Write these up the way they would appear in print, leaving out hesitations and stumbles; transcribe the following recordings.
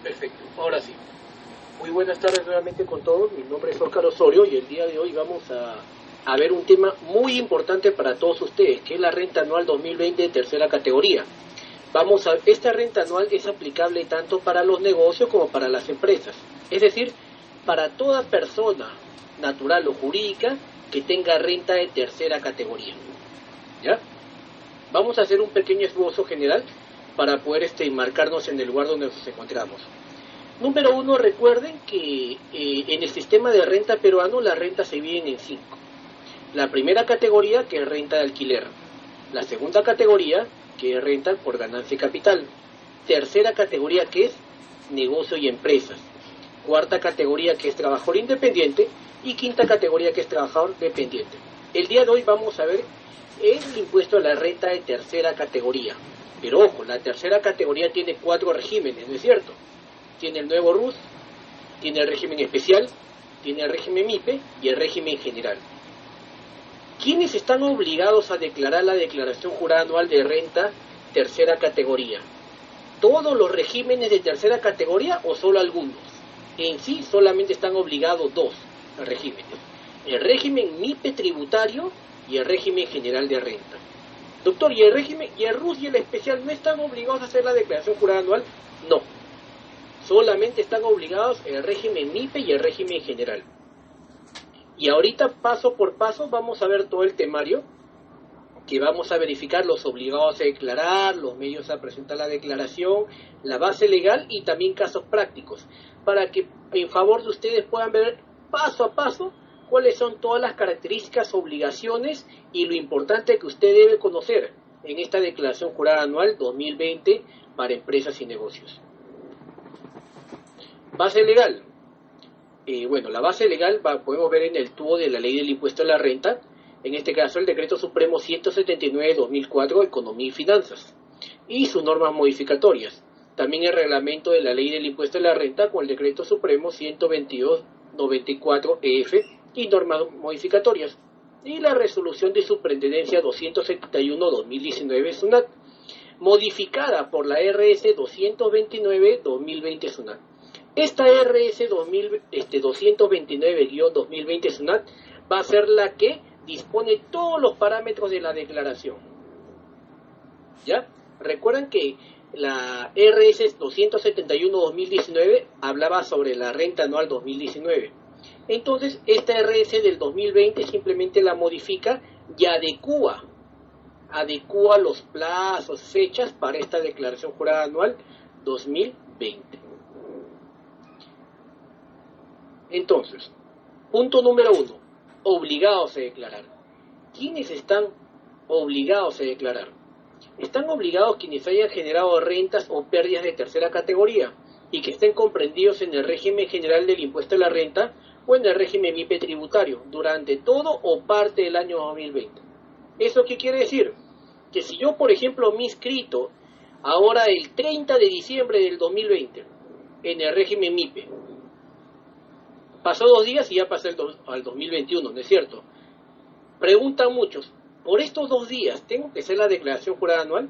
Perfecto, ahora sí. Muy buenas tardes nuevamente con todos. Mi nombre es Óscar Osorio y el día de hoy vamos a ver un tema muy importante para todos ustedes, que es la renta anual 2020 de tercera categoría. Esta renta anual es aplicable tanto para los negocios como para las empresas. Es decir, para toda persona natural o jurídica que tenga renta de tercera categoría. ¿Ya? Vamos a hacer un pequeño esbozo general para poder enmarcarnos en el lugar donde nos encontramos. Número uno, recuerden que en el sistema de renta peruano las rentas se dividen en 5. La primera categoría, que es renta de alquiler. La segunda categoría, que es renta por ganancia de capital. Tercera categoría, que es negocio y empresas. Cuarta categoría, que es trabajador independiente. Y quinta categoría, que es trabajador dependiente. El día de hoy vamos a ver el impuesto a la renta de tercera categoría. Pero ojo, la tercera categoría tiene 4 regímenes, ¿no es cierto? Tiene el nuevo RUS, tiene el régimen especial, tiene el régimen MIPE y el régimen general. ¿Quiénes están obligados a declarar la declaración jurada anual de renta tercera categoría? ¿Todos los regímenes de tercera categoría o solo algunos? En sí solamente están obligados 2 regímenes: el régimen MIPE tributario y el régimen general de renta. Doctor, ¿y el RUS y el especial no están obligados a hacer la declaración jurada anual? No. Solamente están obligados el régimen MIPE y el régimen general. Y ahorita, paso por paso, vamos a ver todo el temario, que vamos a verificar los obligados a declarar, los medios a presentar la declaración, la base legal y también casos prácticos, para que en favor de ustedes puedan ver paso a paso cuáles son todas las características, obligaciones y lo importante que usted debe conocer en esta declaración jurada anual 2020 para empresas y negocios. Base legal. La base legal podemos ver en el tubo de la ley del impuesto a la renta, en este caso el decreto supremo 179/2004, Economía y Finanzas, y sus normas modificatorias. También el reglamento de la ley del impuesto a la renta con el decreto supremo 122/94 EF y normas modificatorias, y la resolución de superintendencia 271/2019 SUNAT, modificada por la RS 229/2020 SUNAT. Esta RS 229/2020 SUNAT va a ser la que dispone todos los parámetros de la declaración. ¿Ya? Recuerden que la RS 271/2019 hablaba sobre la renta anual 2019. Entonces, esta RS del 2020 simplemente la modifica y adecúa los plazos, fechas para esta declaración jurada anual 2020. Entonces, punto número 1, obligados a declarar. ¿Quiénes están obligados a declarar? Están obligados quienes hayan generado rentas o pérdidas de tercera categoría y que estén comprendidos en el régimen general del impuesto a la renta o en el régimen MIPE tributario durante todo o parte del año 2020. ¿Eso qué quiere decir? Que si yo, por ejemplo, me he inscrito ahora el 30 de diciembre del 2020 en el régimen MIPE, pasó 2 días y ya pasé al 2021, ¿no es cierto? Preguntan muchos, ¿por estos 2 días tengo que hacer la declaración jurada anual?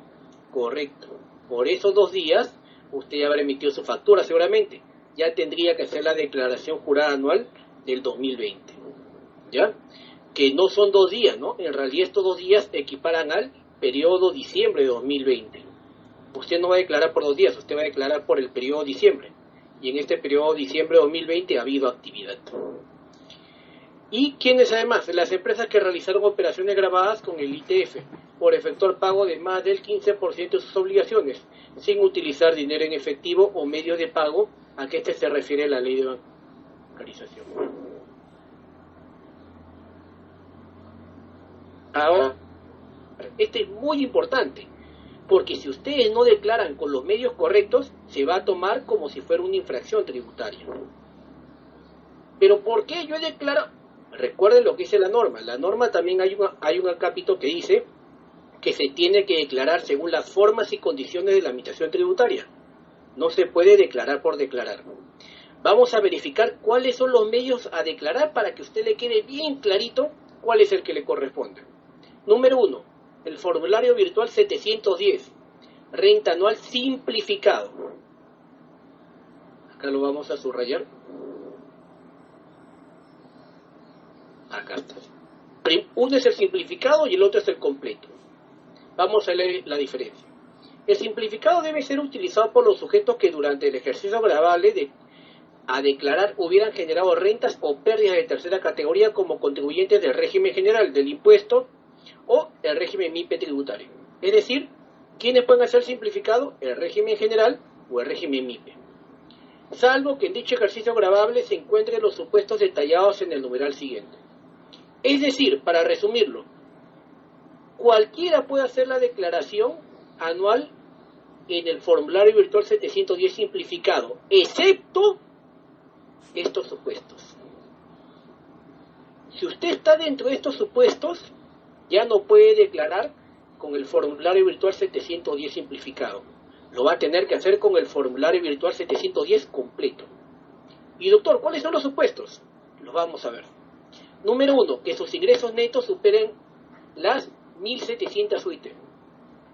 Correcto. Por esos 2 días, usted ya habrá emitido su factura seguramente. Ya tendría que hacer la declaración jurada anual del 2020. ¿Ya? Que no son 2 días, ¿no? En realidad estos 2 días equiparan al periodo diciembre de 2020. Usted no va a declarar por 2 días, usted va a declarar por el periodo diciembre. Y en este periodo diciembre de 2020 ha habido actividad. ¿Y quiénes además? Las empresas que realizaron operaciones grabadas con el ITF por efectuar pago de más del 15% de sus obligaciones, sin utilizar dinero en efectivo o medio de pago a que se refiere la ley de bancarización. Ahora, este es muy importante, porque si ustedes no declaran con los medios correctos, se va a tomar como si fuera una infracción tributaria. ¿Pero por qué yo he declarado? Recuerden lo que dice la norma. La norma también hay un acápito que dice que se tiene que declarar según las formas y condiciones de la administración tributaria. No se puede declarar por declarar. Vamos a verificar cuáles son los medios a declarar para que a usted le quede bien clarito cuál es el que le corresponde. Número 1, el formulario virtual 710, renta anual simplificado. Acá lo vamos a subrayar. Acá está. Uno es el simplificado y el otro es el completo. Vamos a leer la diferencia. El simplificado debe ser utilizado por los sujetos que durante el ejercicio gravable a declarar hubieran generado rentas o pérdidas de tercera categoría como contribuyentes del régimen general del impuesto o el régimen MIPE tributario. Es decir, ¿quiénes pueden hacer simplificado? El régimen general o el régimen MIPE. Salvo que en dicho ejercicio gravable se encuentren los supuestos detallados en el numeral siguiente. Es decir, para resumirlo, cualquiera puede hacer la declaración anual en el formulario virtual 710 simplificado, excepto estos supuestos. Si usted está dentro de estos supuestos, ya no puede declarar con el formulario virtual 710 simplificado. Lo va a tener que hacer con el formulario virtual 710 completo. Y doctor, ¿cuáles son los supuestos? Los vamos a ver. Número 1, que sus ingresos netos superen las 1.700 UIT.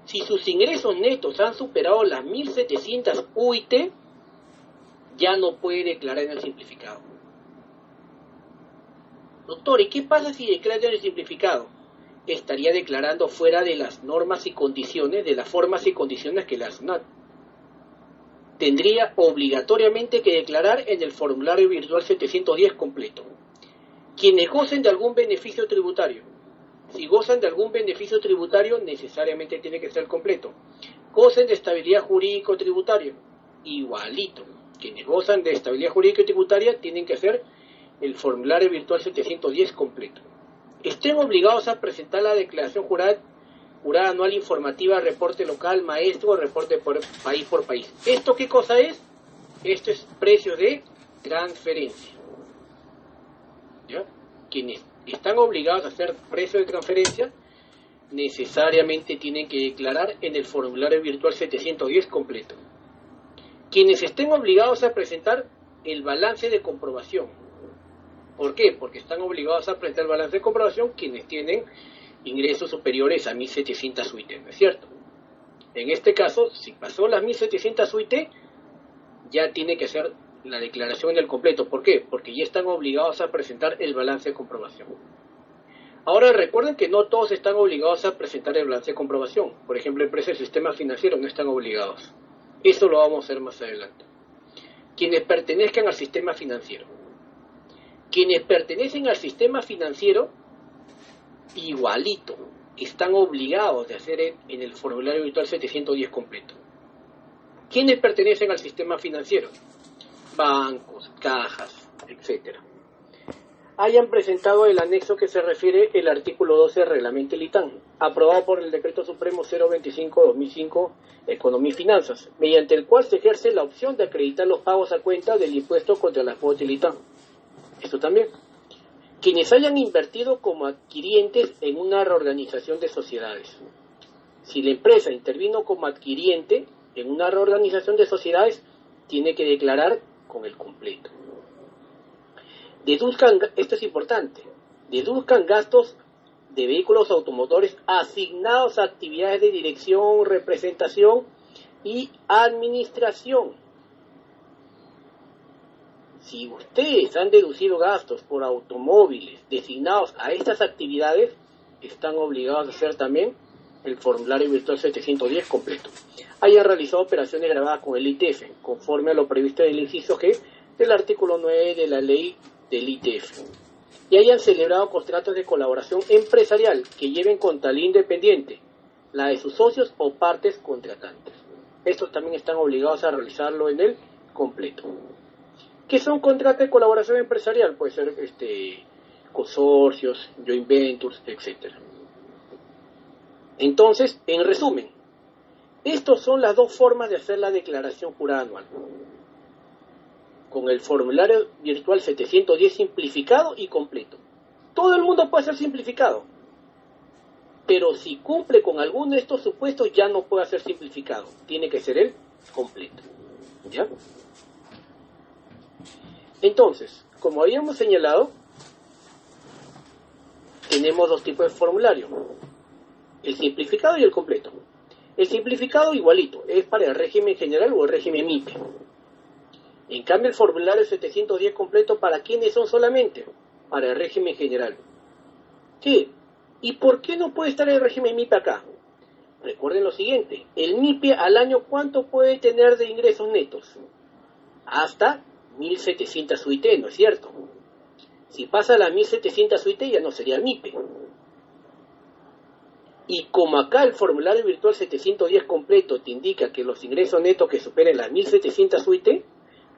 Si sus ingresos netos han superado las 1.700 UIT, ya no puede declarar en el simplificado. Doctor, ¿y qué pasa si declara en el simplificado? Estaría declarando fuera de las normas y condiciones, de las formas y condiciones que la SUNAT. Tendría obligatoriamente que declarar en el formulario virtual 710 completo. Quienes gocen de algún beneficio tributario. Si gozan de algún beneficio tributario, necesariamente tiene que ser completo. Gocen de estabilidad jurídico-tributaria, igualito. Quienes gozan de estabilidad jurídica y tributaria tienen que hacer el formulario virtual 710 completo. Estén obligados a presentar la declaración jurada anual informativa, reporte local, maestro, reporte por país. ¿Esto qué cosa es? Esto es precio de transferencia. ¿Ya? Quienes están obligados a hacer precio de transferencia necesariamente tienen que declarar en el formulario virtual 710 completo. Quienes estén obligados a presentar el balance de comprobación. ¿Por qué? Porque están obligados a presentar el balance de comprobación quienes tienen ingresos superiores a 1.700 UIT, ¿no es cierto? En este caso, si pasó las 1.700 UIT, ya tiene que hacer la declaración en el completo. ¿Por qué? Porque ya están obligados a presentar el balance de comprobación. Ahora recuerden que no todos están obligados a presentar el balance de comprobación. Por ejemplo, empresas del sistema financiero no están obligados. Eso lo vamos a hacer más adelante. Quienes pertenezcan al sistema financiero. Quienes pertenecen al sistema financiero, igualito, están obligados de hacer en el formulario virtual 710 completo. ¿Quiénes pertenecen al sistema financiero? Bancos, cajas, etc. Hayan presentado el anexo que se refiere el artículo 12 del reglamento LITAN, aprobado por el Decreto Supremo 025-2005, Economía y Finanzas, mediante el cual se ejerce la opción de acreditar los pagos a cuenta del impuesto contra las cuotas LITAN. Esto también. Quienes hayan invertido como adquirientes en una reorganización de sociedades. Si la empresa intervino como adquiriente en una reorganización de sociedades, tiene que declarar con el completo. Deduzcan, esto es importante, deduzcan gastos de vehículos automotores asignados a actividades de dirección, representación y administración. Si ustedes han deducido gastos por automóviles designados a estas actividades, están obligados a hacer también el formulario virtual 710 completo. Hayan realizado operaciones grabadas con el ITF, conforme a lo previsto en el inciso G del artículo 9 de la ley del ITF. Y hayan celebrado contratos de colaboración empresarial que lleven contabilidad independiente, la de sus socios o partes contratantes. Estos también están obligados a realizarlo en el completo. ¿Qué son contratos de colaboración empresarial? Puede ser consorcios, joint ventures, etc. Entonces, en resumen, estas son las dos formas de hacer la declaración jurada anual. Con el formulario virtual 710 simplificado y completo. Todo el mundo puede ser simplificado, pero si cumple con alguno de estos supuestos ya no puede ser simplificado. Tiene que ser el completo. ¿Ya? Entonces, como habíamos señalado, tenemos dos tipos de formulario, el simplificado y el completo. El simplificado igualito, es para el régimen general o el régimen MIPE. En cambio, el formulario 710 completo, ¿para quiénes son solamente? Para el régimen general. ¿Qué? ¿Y por qué no puede estar el régimen MIPE acá? Recuerden lo siguiente, el MIPE al año, ¿cuánto puede tener de ingresos netos? Hasta 1.700 UIT, ¿no es cierto? Si pasa las 1.700 UIT ya no sería MIPE. Y como acá el formulario virtual 710 completo te indica que los ingresos netos que superen las 1.700 UIT,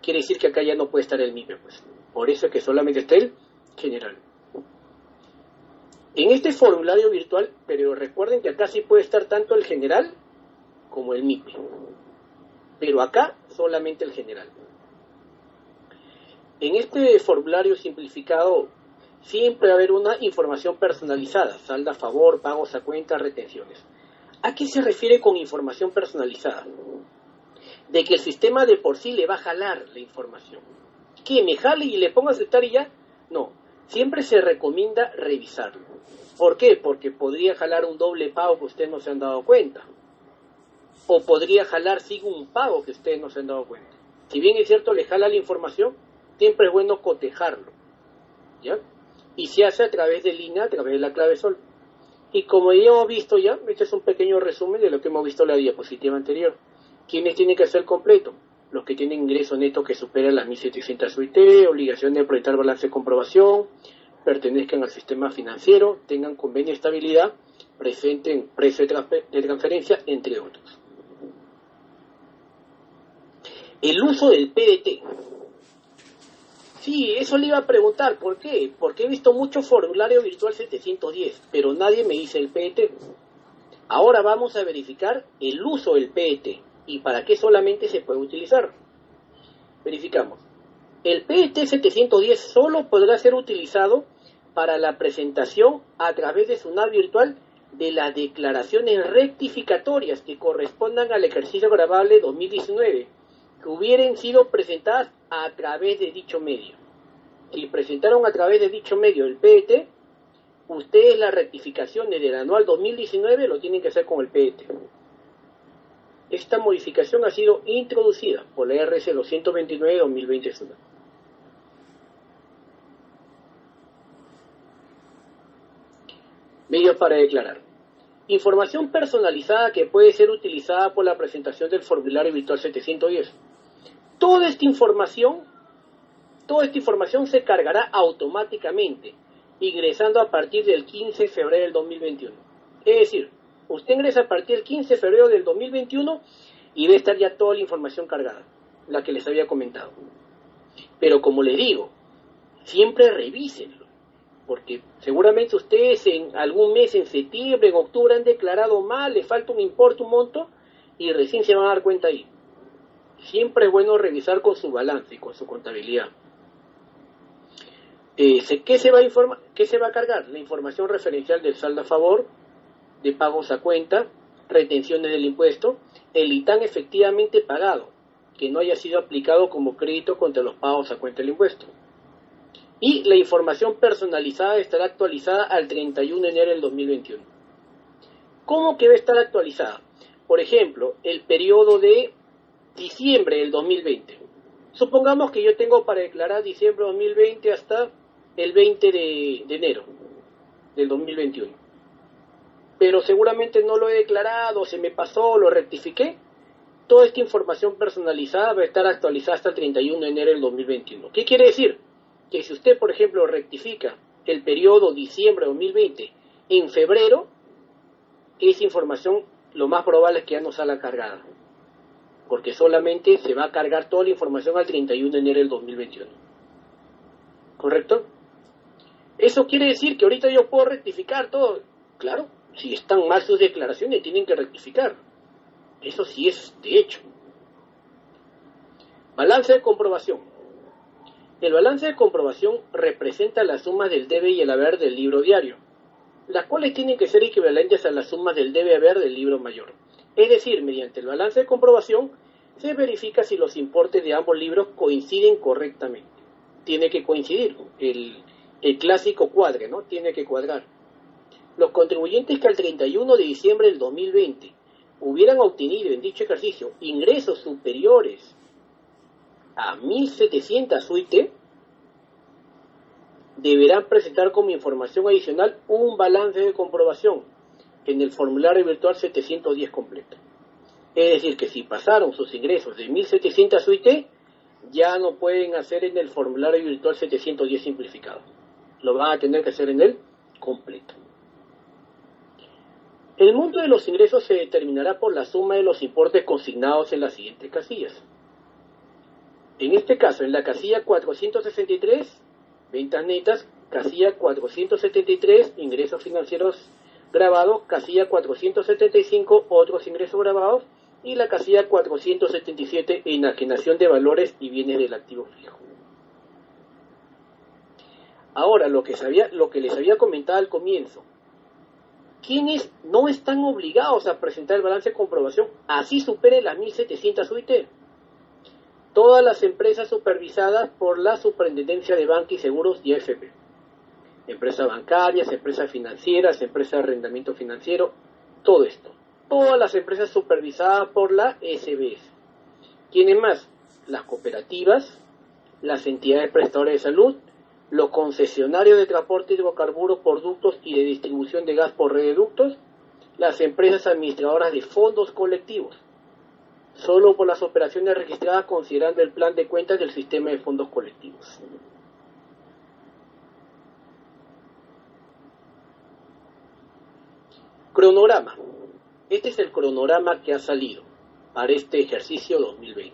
quiere decir que acá ya no puede estar el MIPE, pues. Por eso es que solamente está el general. En este formulario virtual, pero recuerden que acá sí puede estar tanto el general como el MIPE. Pero acá solamente el general. En este formulario simplificado siempre va a haber una información personalizada, saldo a favor, pagos a cuenta, retenciones. ¿A qué se refiere con información personalizada? De que el sistema de por sí le va a jalar la información. ¿Qué? ¿Me jale y le pongo a aceptar y ya? No, siempre se recomienda revisarlo. ¿Por qué? Porque podría jalar un doble pago que ustedes no se han dado cuenta. O podría jalar sin un pago que ustedes no se han dado cuenta. Si bien es cierto, le jala la información, siempre es bueno cotejarlo, ¿ya? Y se hace a través de línea, a través de la clave sol. Y como ya hemos visto ya, este es un pequeño resumen de lo que hemos visto en la diapositiva anterior. ¿Quiénes tienen que hacer completo? Los que tienen ingresos netos que superan las 1.700 UIT, obligación de proyectar balance de comprobación, pertenezcan al sistema financiero, tengan convenio de estabilidad, presenten precio de transferencia, entre otros. El uso del PDT. Sí, eso le iba a preguntar, ¿por qué? Porque he visto mucho formulario virtual 710, pero nadie me dice el PDT. Ahora vamos a verificar el uso del PDT y para qué solamente se puede utilizar. Verificamos. El PDT 710 solo podrá ser utilizado para la presentación a través de su NAV virtual de las declaraciones rectificatorias que correspondan al ejercicio grabable 2019, que hubieran sido presentadas a través de dicho medio. Si presentaron a través de dicho medio el PDT, ustedes las rectificaciones del anual 2019 lo tienen que hacer con el PDT. Esta modificación ha sido introducida por la RS 229-2021. Medios para declarar. Información personalizada que puede ser utilizada por la presentación del formulario virtual 710. Toda esta información se cargará automáticamente, ingresando a partir del 15 de febrero del 2021. Es decir, usted ingresa a partir del 15 de febrero del 2021 y va a estar ya toda la información cargada, la que les había comentado. Pero como les digo, siempre revísenlo, porque seguramente ustedes en algún mes, en septiembre, en octubre, han declarado mal, les falta un importe, un monto, y recién se van a dar cuenta ahí. Siempre es bueno revisar con su balance y con su contabilidad. ¿Qué se va a cargar? La información referencial del saldo a favor, de pagos a cuenta, retenciones del impuesto, el ITAN efectivamente pagado, que no haya sido aplicado como crédito contra los pagos a cuenta del impuesto. Y la información personalizada estará actualizada al 31 de enero del 2021. ¿Cómo que va a estar actualizada? Por ejemplo, el periodo de diciembre del 2020. Supongamos que yo tengo para declarar diciembre de 2020 hasta el 20 de enero del 2021. Pero seguramente no lo he declarado, se me pasó, lo rectifiqué. Toda esta información personalizada va a estar actualizada hasta el 31 de enero del 2021. ¿Qué quiere decir? Que si usted, por ejemplo, rectifica el periodo diciembre de 2020 en febrero, esa información lo más probable es que ya no salga cargada, porque solamente se va a cargar toda la información al 31 de enero del 2021. ¿Correcto? Eso quiere decir que ahorita yo puedo rectificar todo. Claro, si están mal sus declaraciones, tienen que rectificar. Eso sí es de hecho. Balance de comprobación. El balance de comprobación representa las sumas del debe y el haber del libro diario, las cuales tienen que ser equivalentes a las sumas del debe y haber del libro mayor. Es decir, mediante el balance de comprobación se verifica si los importes de ambos libros coinciden correctamente. Tiene que coincidir, el clásico cuadre, ¿no? Tiene que cuadrar. Los contribuyentes que al 31 de diciembre del 2020 hubieran obtenido en dicho ejercicio ingresos superiores a 1.700 UIT, deberán presentar como información adicional un balance de comprobación en el formulario virtual 710 completo. Es decir, que si pasaron sus ingresos de 1.700 UIT, ya no pueden hacer en el formulario virtual 710 simplificado. Lo van a tener que hacer en el completo. El monto de los ingresos se determinará por la suma de los importes consignados en las siguientes casillas. En este caso, en la casilla 463, ventas netas, casilla 473, ingresos financieros grabados, casilla 475, otros ingresos grabados, y la casilla 477, enajenación de valores y bienes del activo fijo. Ahora, lo que les había comentado al comienzo, quienes no están obligados a presentar el balance de comprobación, así supere las 1.700 UIT. Todas las empresas supervisadas por la Superintendencia de Banca y Seguros y AFP. Empresas bancarias, empresas financieras, empresas de arrendamiento financiero, todo esto. Todas las empresas supervisadas por la SBS. ¿Quiénes más? Las cooperativas, las entidades prestadoras de salud, los concesionarios de transporte de hidrocarburos por ductos y de distribución de gas por red de ductos, las empresas administradoras de fondos colectivos, solo por las operaciones registradas considerando el plan de cuentas del sistema de fondos colectivos. Cronograma. Este es el cronograma que ha salido para este ejercicio 2020.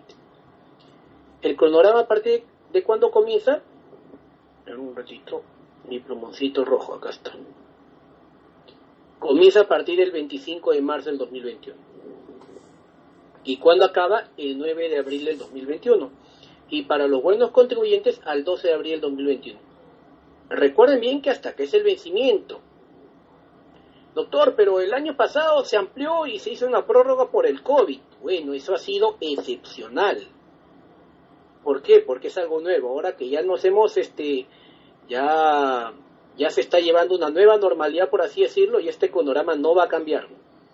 El cronograma, a partir de cuándo comienza, en un ratito, mi plumoncito rojo, acá está. Comienza a partir del 25 de marzo del 2021. ¿Y cuándo acaba? El 9 de abril del 2021. Y para los buenos contribuyentes, al 12 de abril del 2021. Recuerden bien que hasta que es el vencimiento. Doctor, pero el año pasado se amplió y se hizo una prórroga por el COVID. Bueno, eso ha sido excepcional. ¿Por qué? Porque es algo nuevo. Ahora que ya nos hemos, ya se está llevando una nueva normalidad, por así decirlo, y este cronograma no va a cambiar.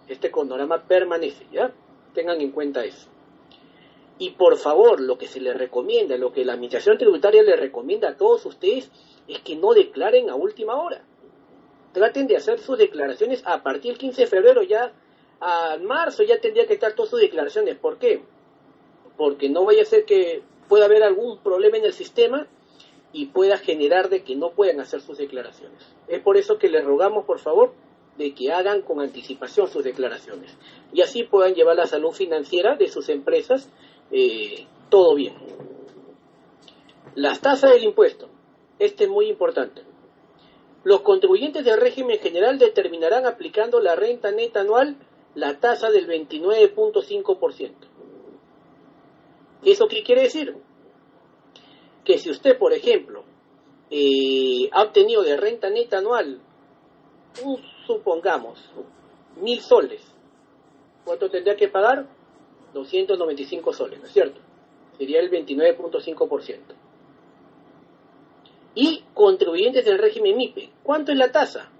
Este cronograma permanece, ¿ya? Tengan en cuenta eso. Y por favor, lo que se les recomienda, lo que la Administración Tributaria les recomienda a todos ustedes, es que no declaren a última hora. Traten de hacer sus declaraciones a partir del 15 de febrero, ya a marzo ya tendría que estar todas sus declaraciones. ¿Por qué? Porque no vaya a ser que pueda haber algún problema en el sistema y pueda generar de que no puedan hacer sus declaraciones. Es por eso que les rogamos, por favor, de que hagan con anticipación sus declaraciones y así puedan llevar la salud financiera de sus empresas todo bien. Las tasas del impuesto. Este es muy importante. Los contribuyentes del régimen general determinarán, aplicando la renta neta anual, la tasa del 29.5%. ¿Eso qué quiere decir? Que si usted, por ejemplo, ha obtenido de renta neta anual, supongamos, 1.000 soles, ¿cuánto tendría que pagar? 295 soles, ¿no es cierto? Sería el 29.5%. Y contribuyentes del régimen MIPE, ¿cuánto es la tasa?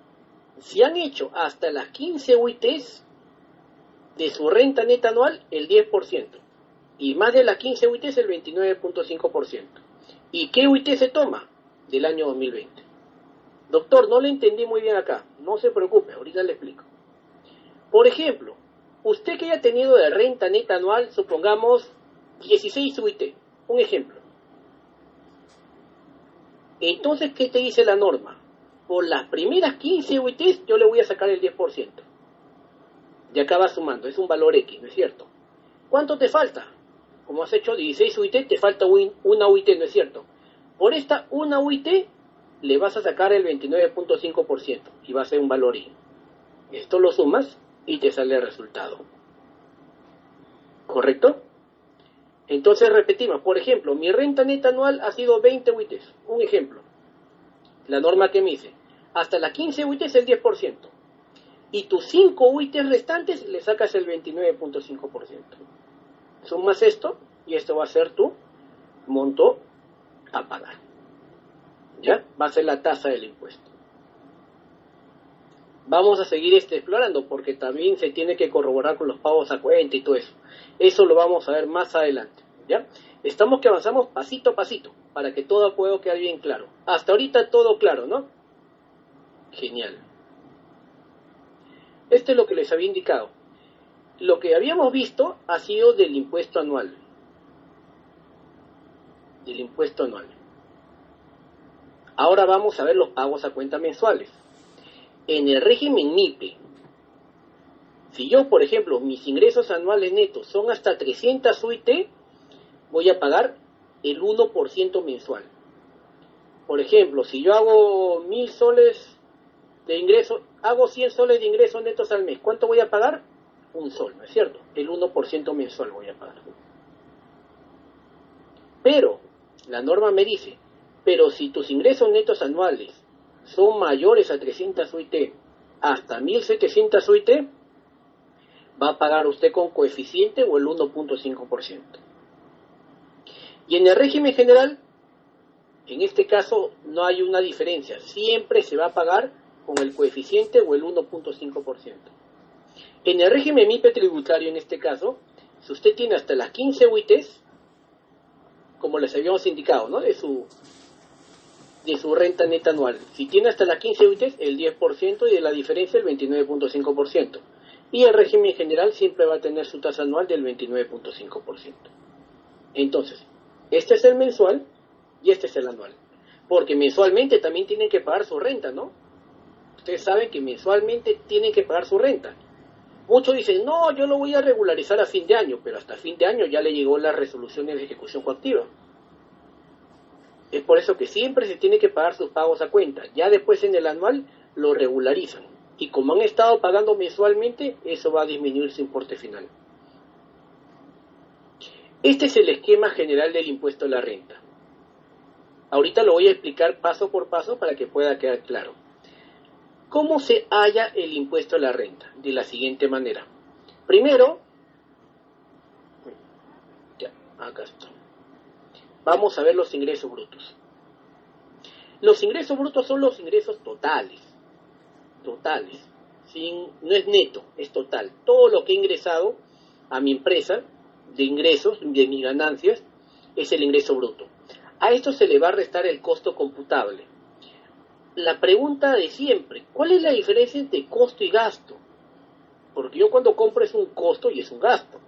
Si han hecho hasta las 15 UITs de su renta neta anual, el 10%. Y más de las 15 UITs, el 29.5%. ¿Y qué UIT se toma? Del año 2020. Doctor, no le entendí muy bien acá. No se preocupe, ahorita le explico. Por ejemplo, usted que haya tenido de renta neta anual, supongamos 16 UIT. Un ejemplo. Entonces, ¿qué te dice la norma? Por las primeras 15 UITs yo le voy a sacar el 10%. Y acá va sumando, es un valor X, ¿no es cierto? ¿Cuánto te falta? Como has hecho 16 UIT, te falta una UIT, ¿no es cierto? Por esta una UIT le vas a sacar el 29.5% y va a ser un valor Y. Esto lo sumas y te sale el resultado. ¿Correcto? Entonces repetimos, por ejemplo, mi renta neta anual ha sido 20 UITs. Un ejemplo. La norma que me dice, hasta las 15 UITs el 10%. Y tus 5 UITs restantes le sacas el 29.5%. Sumas esto y esto va a ser tu monto a pagar. ¿Ya? Va a ser la tasa del impuesto. Vamos a seguir explorando porque también se tiene que corroborar con los pagos a cuenta y todo eso. Eso lo vamos a ver más adelante. ¿ya? Estamos que avanzamos pasito a pasito, para que todo pueda quedar bien claro. Hasta ahorita todo claro, ¿no? Genial. Esto es lo que les había indicado. Lo que habíamos visto ha sido del impuesto anual. Del impuesto anual. Ahora vamos a ver los pagos a cuenta mensuales. En el régimen MIPE, si yo, por ejemplo, mis ingresos anuales netos son hasta 300 UIT, voy a pagar el 1% mensual. Por ejemplo, si yo hago 1000 soles de ingreso, hago 100 soles de ingresos netos al mes, ¿cuánto voy a pagar? Un sol, ¿no es cierto? El 1% mensual voy a pagar. Pero, la norma me dice, pero si tus ingresos netos anuales son mayores a 300 UIT, hasta 1700 UIT, va a pagar usted con coeficiente o el 1.5%. Y en el régimen general, en este caso no hay una diferencia, siempre se va a pagar con el coeficiente o el 1.5%. En el régimen MIPE tributario, en este caso, si usted tiene hasta las 15 UITs, como les habíamos indicado, ¿no? de su renta neta anual. Si tiene hasta las 15 UITs, el 10% y de la diferencia el 29.5%. Y el régimen general siempre va a tener su tasa anual del 29.5%. Entonces, este es el mensual y este es el anual. Porque mensualmente también tienen que pagar su renta, ¿no? Ustedes saben que mensualmente tienen que pagar su renta. Muchos dicen, no, yo lo voy a regularizar a fin de año, pero hasta fin de año ya le llegó las resoluciones de ejecución coactiva. Es por eso que siempre se tiene que pagar sus pagos a cuenta. Ya después en el anual lo regularizan. Y como han estado pagando mensualmente, eso va a disminuir su importe final. Este es el esquema general del impuesto a la renta. Ahorita lo voy a explicar paso por paso para que pueda quedar claro. ¿Cómo se halla el impuesto a la renta? De la siguiente manera. Primero, ya, acá está. Vamos a ver los ingresos brutos. Los ingresos brutos son los ingresos totales. No es neto, es total. Todo lo que he ingresado a mi empresa de ingresos, de mis ganancias, es el ingreso bruto. A esto se le va a restar el costo computable. La pregunta de siempre, ¿cuál es la diferencia entre costo y gasto? Porque yo cuando compro es un costo y es un gasto.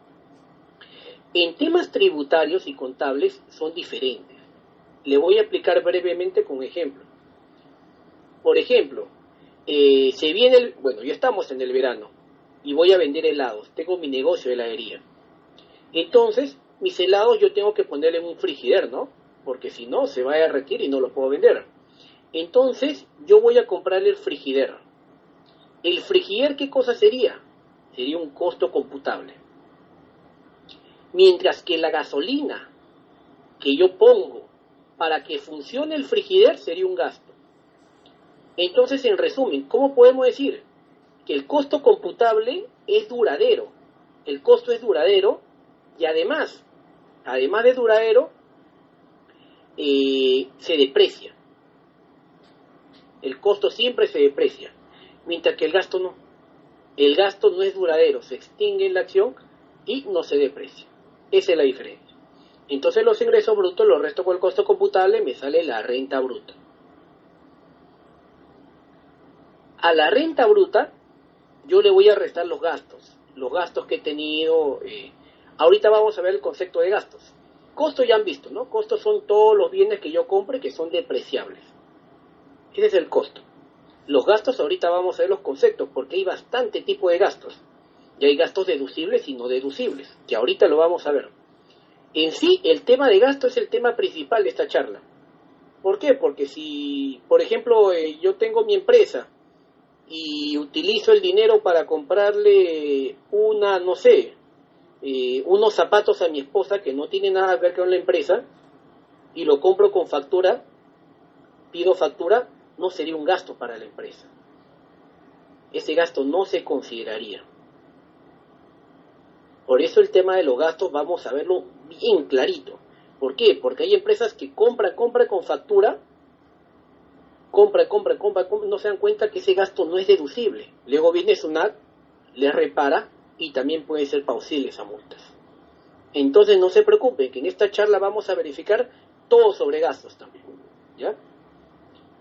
En temas tributarios y contables son diferentes. Le voy a explicar brevemente con ejemplo. Por ejemplo, ya estamos en el verano y voy a vender helados. Tengo mi negocio de heladería. Entonces, mis helados yo tengo que ponerle en un frigider, ¿no? Porque si no, se va a derretir y no los puedo vender. Entonces, yo voy a comprarle el frigider. ¿El frigider qué cosa sería? Sería un costo computable. Mientras que la gasolina que yo pongo para que funcione el frigider sería un gasto. Entonces, en resumen, ¿cómo podemos decir? Que el costo computable es duradero. El costo es duradero y además de duradero, se deprecia. El costo siempre se deprecia, mientras que el gasto no. El gasto no es duradero, se extingue en la acción y no se deprecia. Esa es la diferencia. Entonces los ingresos brutos los resto con el costo computable, me sale la renta bruta. A la renta bruta yo le voy a restar los gastos que he tenido. Ahorita vamos a ver el concepto de gastos. Costos ya han visto, ¿no? Costos son todos los bienes que yo compre que son depreciables. Ese es el costo. Los gastos, ahorita vamos a ver los conceptos, porque hay bastante tipo de gastos. Y hay gastos deducibles y no deducibles, que ahorita lo vamos a ver. En sí, el tema de gasto es el tema principal de esta charla. ¿Por qué? Porque si, por ejemplo, yo tengo mi empresa y utilizo el dinero para comprarle unos zapatos a mi esposa que no tiene nada que ver con la empresa, y lo compro con factura, pido factura, no sería un gasto para la empresa. Ese gasto no se consideraría. Por eso el tema de los gastos vamos a verlo bien clarito. ¿Por qué? Porque hay empresas que compran con factura, compran, no se dan cuenta que ese gasto no es deducible. Luego viene SUNAT, les repara y también pueden ser pausibles a multas. Entonces no se preocupen, que en esta charla vamos a verificar todo sobre gastos también, ¿ya?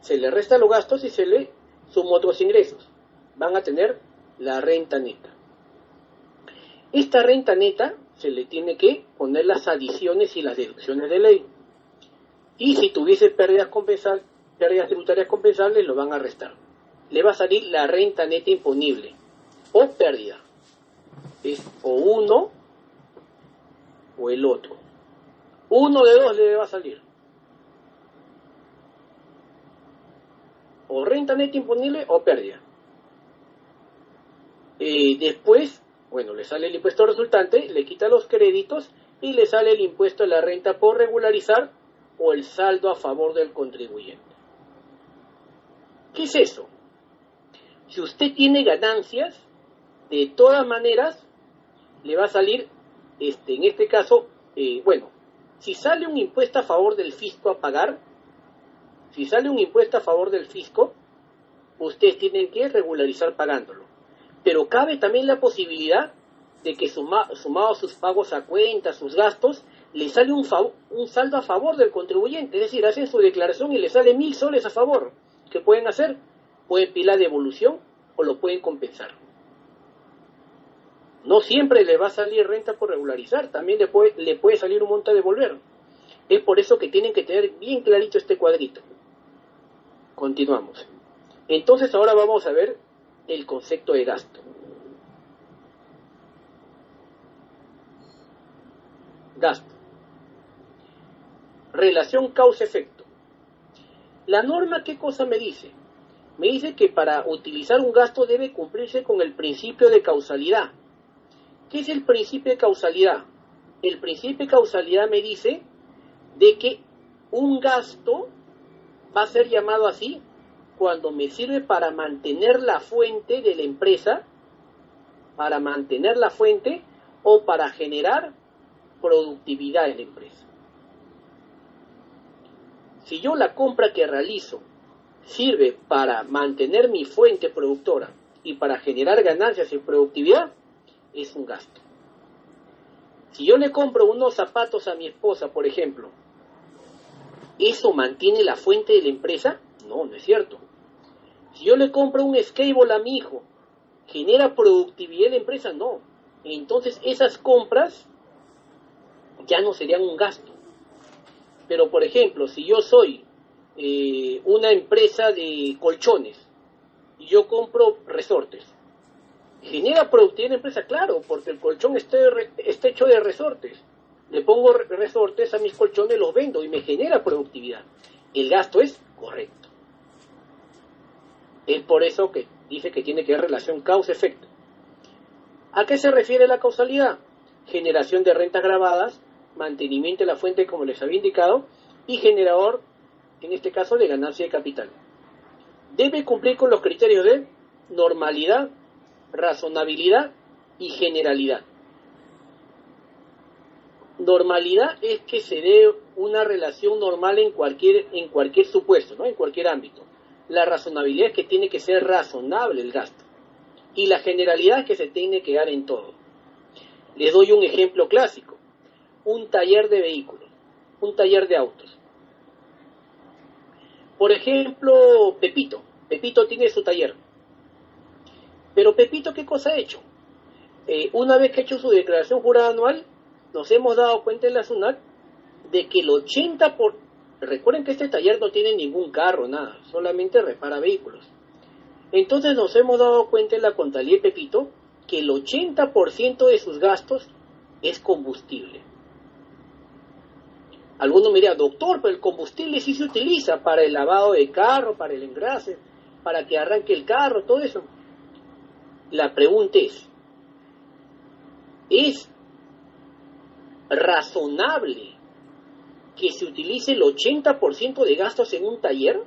Se le resta los gastos y se le suman otros ingresos. Van a tener la renta neta. Esta renta neta se le tiene que poner las adiciones y las deducciones de ley. Y si tuviese pérdidas tributarias compensables, lo van a restar. Le va a salir la renta neta imponible o pérdida. Es o uno o el otro. Uno de dos le va a salir. O renta neta imponible o pérdida. Después, bueno, le sale el impuesto resultante, le quita los créditos y le sale el impuesto a la renta por regularizar o el saldo a favor del contribuyente. ¿Qué es eso? Si usted tiene ganancias, de todas maneras, le va a salir, en este caso, si sale un impuesto a favor del fisco a pagar, ustedes tienen que regularizar pagándolo. Pero cabe también la posibilidad de que sumado sus pagos a cuenta, sus gastos, le sale un saldo a favor del contribuyente. Es decir, hacen su declaración y le sale 1.000 soles a favor. ¿Qué pueden hacer? Pueden pedir la devolución o lo pueden compensar. No siempre le va a salir renta por regularizar, también le puede salir un monto a devolver. Es por eso que tienen que tener bien clarito este cuadrito. Continuamos. Entonces ahora vamos a ver el concepto de gasto. Gasto. Relación causa-efecto. La norma, ¿qué cosa me dice? Me dice que para utilizar un gasto debe cumplirse con el principio de causalidad. ¿Qué es el principio de causalidad? El principio de causalidad me dice de que un gasto va a ser llamado así cuando me sirve para mantener la fuente de la empresa, o para generar productividad en la empresa. Si yo la compra que realizo sirve para mantener mi fuente productora y para generar ganancias y productividad, es un gasto. Si yo le compro unos zapatos a mi esposa, por ejemplo, ¿eso mantiene la fuente de la empresa? No, no es cierto. Si yo le compro un skateboard a mi hijo, ¿genera productividad en la empresa? No. Entonces esas compras ya no serían un gasto. Pero, por ejemplo, si yo soy una empresa de colchones y yo compro resortes, ¿genera productividad en la empresa? Claro, porque el colchón está hecho de resortes. Le pongo resortes a mis colchones, los vendo y me genera productividad. El gasto es correcto. Es por eso que dice que tiene que haber relación causa-efecto. ¿A qué se refiere la causalidad? Generación de rentas grabadas, mantenimiento de la fuente, como les había indicado, y generador, en este caso, de ganancia de capital. Debe cumplir con los criterios de normalidad, razonabilidad y generalidad. Normalidad es que se dé una relación normal en cualquier supuesto, ¿no? En cualquier ámbito. La razonabilidad es que tiene que ser razonable el gasto. Y la generalidad es que se tiene que dar en todo. Les doy un ejemplo clásico. Un taller de vehículos, un taller de autos. Por ejemplo, Pepito. Pepito tiene su taller. Pero Pepito, ¿qué cosa ha hecho? Una vez que ha hecho su declaración jurada anual, nos hemos dado cuenta en la SUNAT de que el 80%, recuerden que este taller no tiene ningún carro, nada, solamente repara vehículos. Entonces nos hemos dado cuenta en la contabilidad de Pepito que el 80% de sus gastos es combustible. Alguno me dirá, doctor, pero el combustible sí se utiliza para el lavado de carro, para el engrase, para que arranque el carro, todo eso. La pregunta ¿es razonable que se utilice el 80% de gastos en un taller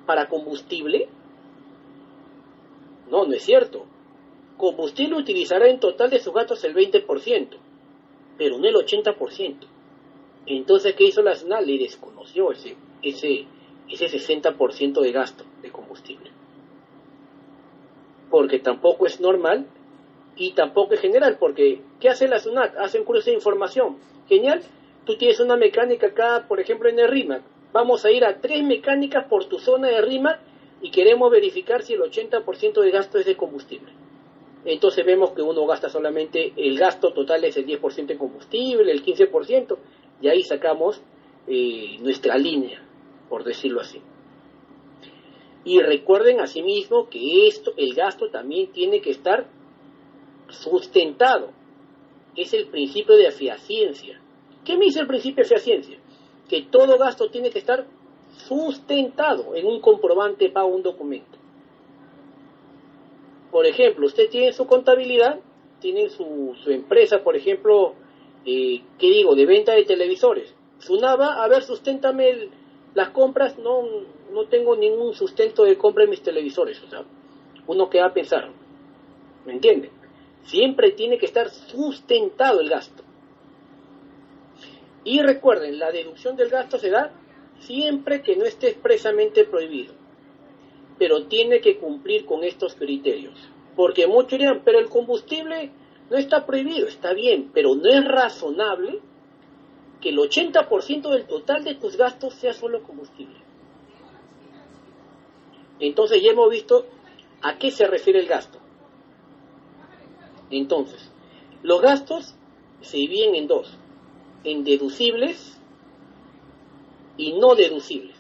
para combustible? No, no es cierto. Combustible utilizará en total de sus gastos el 20%, pero no el 80%. Entonces, ¿qué hizo la SUNAT? Le desconoció ese 60% de gasto de combustible. Porque tampoco es normal y tampoco es general, porque ¿qué hace la SUNAT? Hacen cruce de información. Genial, tú tienes una mecánica acá, por ejemplo, en el RIMAC. Vamos a ir a 3 mecánicas por tu zona de RIMAC y queremos verificar si el 80% de gasto es de combustible. Entonces vemos que uno gasta solamente, el gasto total es el 10% en combustible, el 15%, y ahí sacamos nuestra línea, por decirlo así. Y recuerden asimismo que el gasto también tiene que estar sustentado. Es el principio de eficiencia. ¿Qué me dice el principio de eficiencia? Que todo gasto tiene que estar sustentado en un comprobante pago, un documento. Por ejemplo, usted tiene su contabilidad, tiene su empresa, por ejemplo, de venta de televisores. Sunava, a ver, susténtame las compras. No tengo ningún sustento de compra en mis televisores. O sea, uno que va a pensar, ¿me entiende? Siempre tiene que estar sustentado el gasto. Y recuerden, la deducción del gasto se da siempre que no esté expresamente prohibido, pero tiene que cumplir con estos criterios. Porque muchos dirán, pero el combustible no está prohibido. Está bien, pero no es razonable que el 80% del total de tus gastos sea solo combustible. Entonces ya hemos visto a qué se refiere el gasto. Entonces, los gastos se dividen en dos: en deducibles y no deducibles.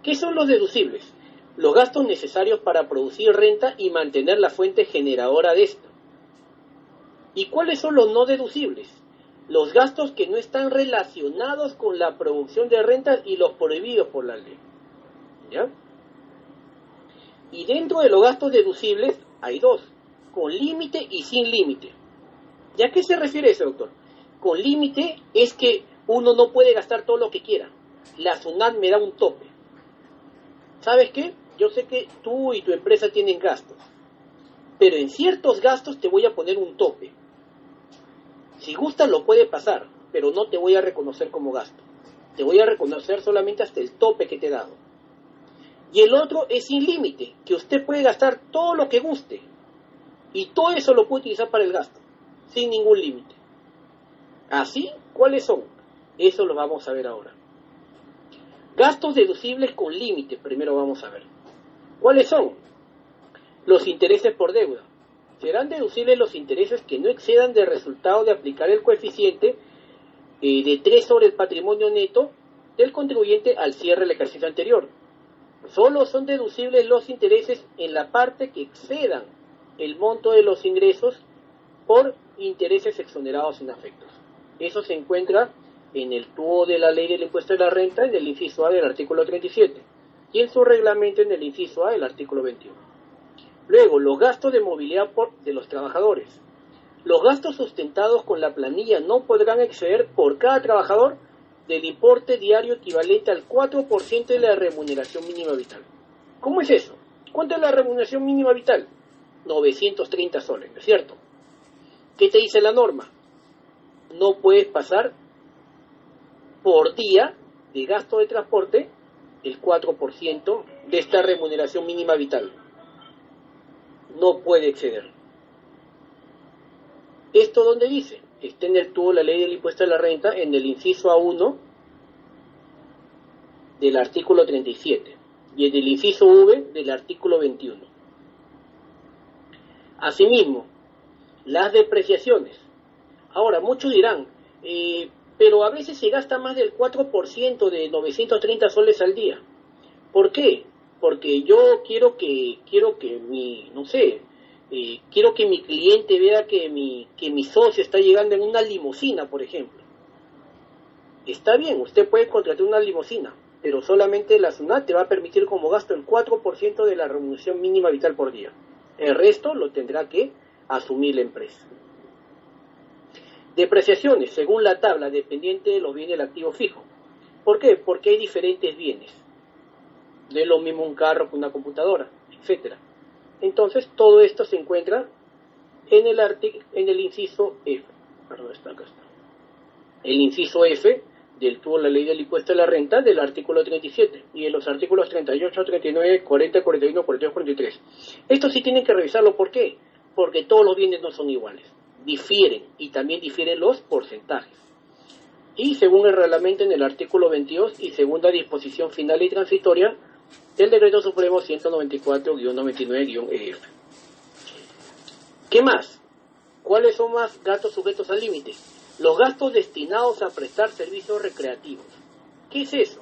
¿Qué son los deducibles? Los gastos necesarios para producir renta y mantener la fuente generadora de esto. ¿Y cuáles son los no deducibles? Los gastos que no están relacionados con la producción de renta y los prohibidos por la ley. ¿Ya? Y dentro de los gastos deducibles hay dos: con límite y sin límite. ¿Y a qué se refiere eso, doctor? Con límite es que uno no puede gastar todo lo que quiera. La SUNAT me da un tope. ¿Sabes qué? Yo sé que tú y tu empresa tienen gastos, pero en ciertos gastos te voy a poner un tope. Si gustas lo puede pasar, pero no te voy a reconocer como gasto. Te voy a reconocer solamente hasta el tope que te he dado. Y el otro es sin límite, que usted puede gastar todo lo que guste, y todo eso lo puede utilizar para el gasto, sin ningún límite. ¿Así? ¿Cuáles son? Eso lo vamos a ver ahora. Gastos deducibles con límite, primero vamos a ver. ¿Cuáles son? Los intereses por deuda. Serán deducibles los intereses que no excedan del resultado de aplicar el coeficiente de 3 sobre el patrimonio neto del contribuyente al cierre del ejercicio anterior. Solo son deducibles los intereses en la parte que excedan el monto de los ingresos por intereses exonerados sin afectos. Eso se encuentra en el tubo de la ley del impuesto de la renta, en el inciso A del artículo 37, y en su reglamento en el inciso A del artículo 21. Luego, los gastos de movilidad de los trabajadores. Los gastos sustentados con la planilla no podrán exceder por cada trabajador del importe diario equivalente al 4% de la remuneración mínima vital. ¿Cómo es eso? ¿Cuánto es la remuneración mínima vital? 930 soles, ¿no es cierto? ¿Qué te dice la norma? No puedes pasar por día de gasto de transporte el 4% de esta remuneración mínima vital. No puede exceder. ¿Esto dónde dice? Está en el tubo de la ley del impuesto a la renta, en el inciso A1 del artículo 37 y en el inciso V del artículo 21. Asimismo, las depreciaciones. Ahora, muchos dirán, pero a veces se gasta más del 4% de 930 soles al día. ¿Por qué? Porque yo quiero que mi cliente vea que mi socio está llegando en una limusina, por ejemplo. Está bien, usted puede contratar una limusina, pero solamente la SUNAT te va a permitir como gasto el 4% de la remuneración mínima vital por día. El resto lo tendrá que asumir la empresa. Depreciaciones, según la tabla, dependiente de los bienes del activo fijo. ¿Por qué? Porque hay diferentes bienes. No es lo mismo un carro que una computadora, etc. Entonces, todo esto se encuentra en el inciso F. Perdón, acá está. El inciso F del tubo de la ley del impuesto a la renta del artículo 37 y en los artículos 38, 39, 40, 41, 42, 43. Esto sí tienen que revisarlo. ¿Por qué? porque todos los bienes no son iguales, difieren, y también difieren los porcentajes. Y según el reglamento en el artículo 22 y segunda disposición final y transitoria del Decreto Supremo 194-99-EF. ¿Qué más? ¿Cuáles son más gastos sujetos al límite? Los gastos destinados a prestar servicios recreativos. ¿Qué es eso?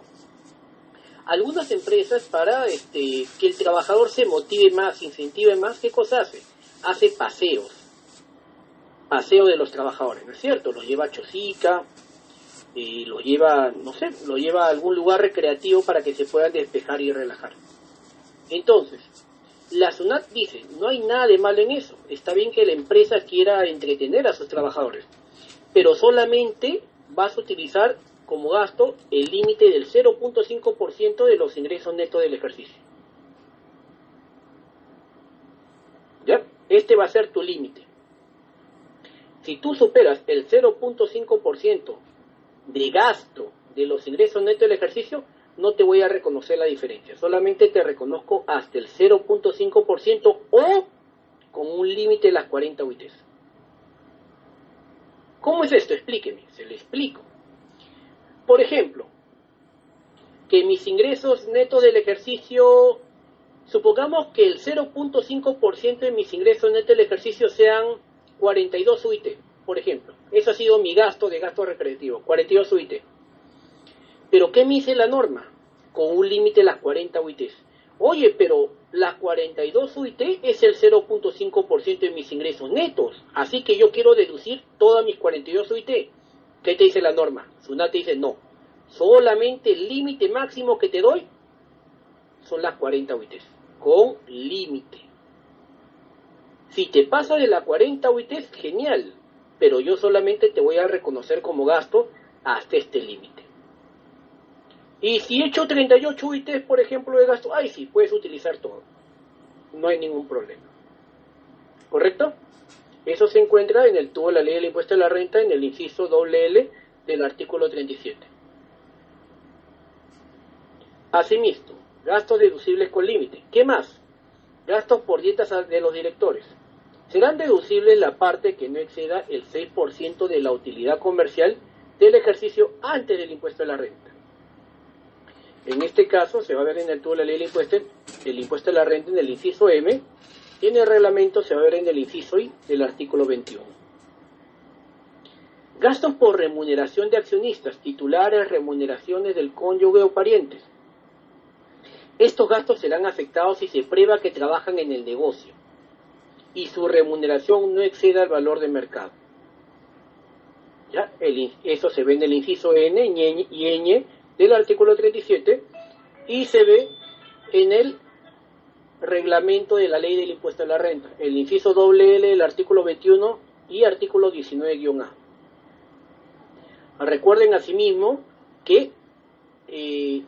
Algunas empresas, para que el trabajador se motive más, incentive más, ¿qué cosa hace? Hace paseos. Paseo de los trabajadores, ¿no es cierto? Los lleva a Chosica, los lleva, no sé, lo lleva a algún lugar recreativo para que se puedan despejar y relajar. Entonces, la SUNAT dice, no hay nada de malo en eso. Está bien que la empresa quiera entretener a sus trabajadores, pero solamente vas a utilizar como gasto el límite del 0.5% de los ingresos netos del ejercicio. ¿Ya? Este va a ser tu límite. Si tú superas el 0.5% de gasto de los ingresos netos del ejercicio, no te voy a reconocer la diferencia. Solamente te reconozco hasta el 0.5% o con un límite de las 40 UITs. ¿Cómo es esto? Explíqueme. Se lo explico. Por ejemplo, que mis ingresos netos del ejercicio, supongamos que el 0.5% de mis ingresos netos del ejercicio sean 42 UIT, por ejemplo. Eso ha sido mi gasto de gasto recreativo, 42 UIT. ¿Pero qué me dice la norma? Con un límite de las 40 UITs. Oye, pero las 42 UIT es el 0.5% de mis ingresos netos. Así que yo quiero deducir todas mis 42 UIT. ¿Qué te dice la norma? SUNAT te dice no. Solamente el límite máximo que te doy son las 40 UITs. Con límite. Si te pasa de las 40 UITs, genial. Pero yo solamente te voy a reconocer como gasto hasta este límite. Y si he hecho 38 UITs, por ejemplo, de gasto, ahí sí, puedes utilizar todo. No hay ningún problema. ¿Correcto? Eso se encuentra en el tubo de la ley del impuesto a la renta, en el inciso LL del artículo 37. Asimismo, gastos deducibles con límite. ¿Qué más? Gastos por dietas de los directores. Serán deducibles la parte que no exceda el 6% de la utilidad comercial del ejercicio antes del impuesto a la renta. En este caso se va a ver en el tubo de la ley el impuesto a la renta en el inciso M, y en el reglamento se va a ver en el inciso I del artículo 21. Gastos por remuneración de accionistas, titulares, remuneraciones del cónyuge o parientes. Estos gastos serán afectados si se prueba que trabajan en el negocio y su remuneración no exceda el valor de mercado. ¿Ya? Eso se ve en el inciso N y Ñ del artículo 37 y se ve en el reglamento de la ley del impuesto a la renta, el inciso LL del artículo 21 y artículo 19-A. Recuerden asimismo que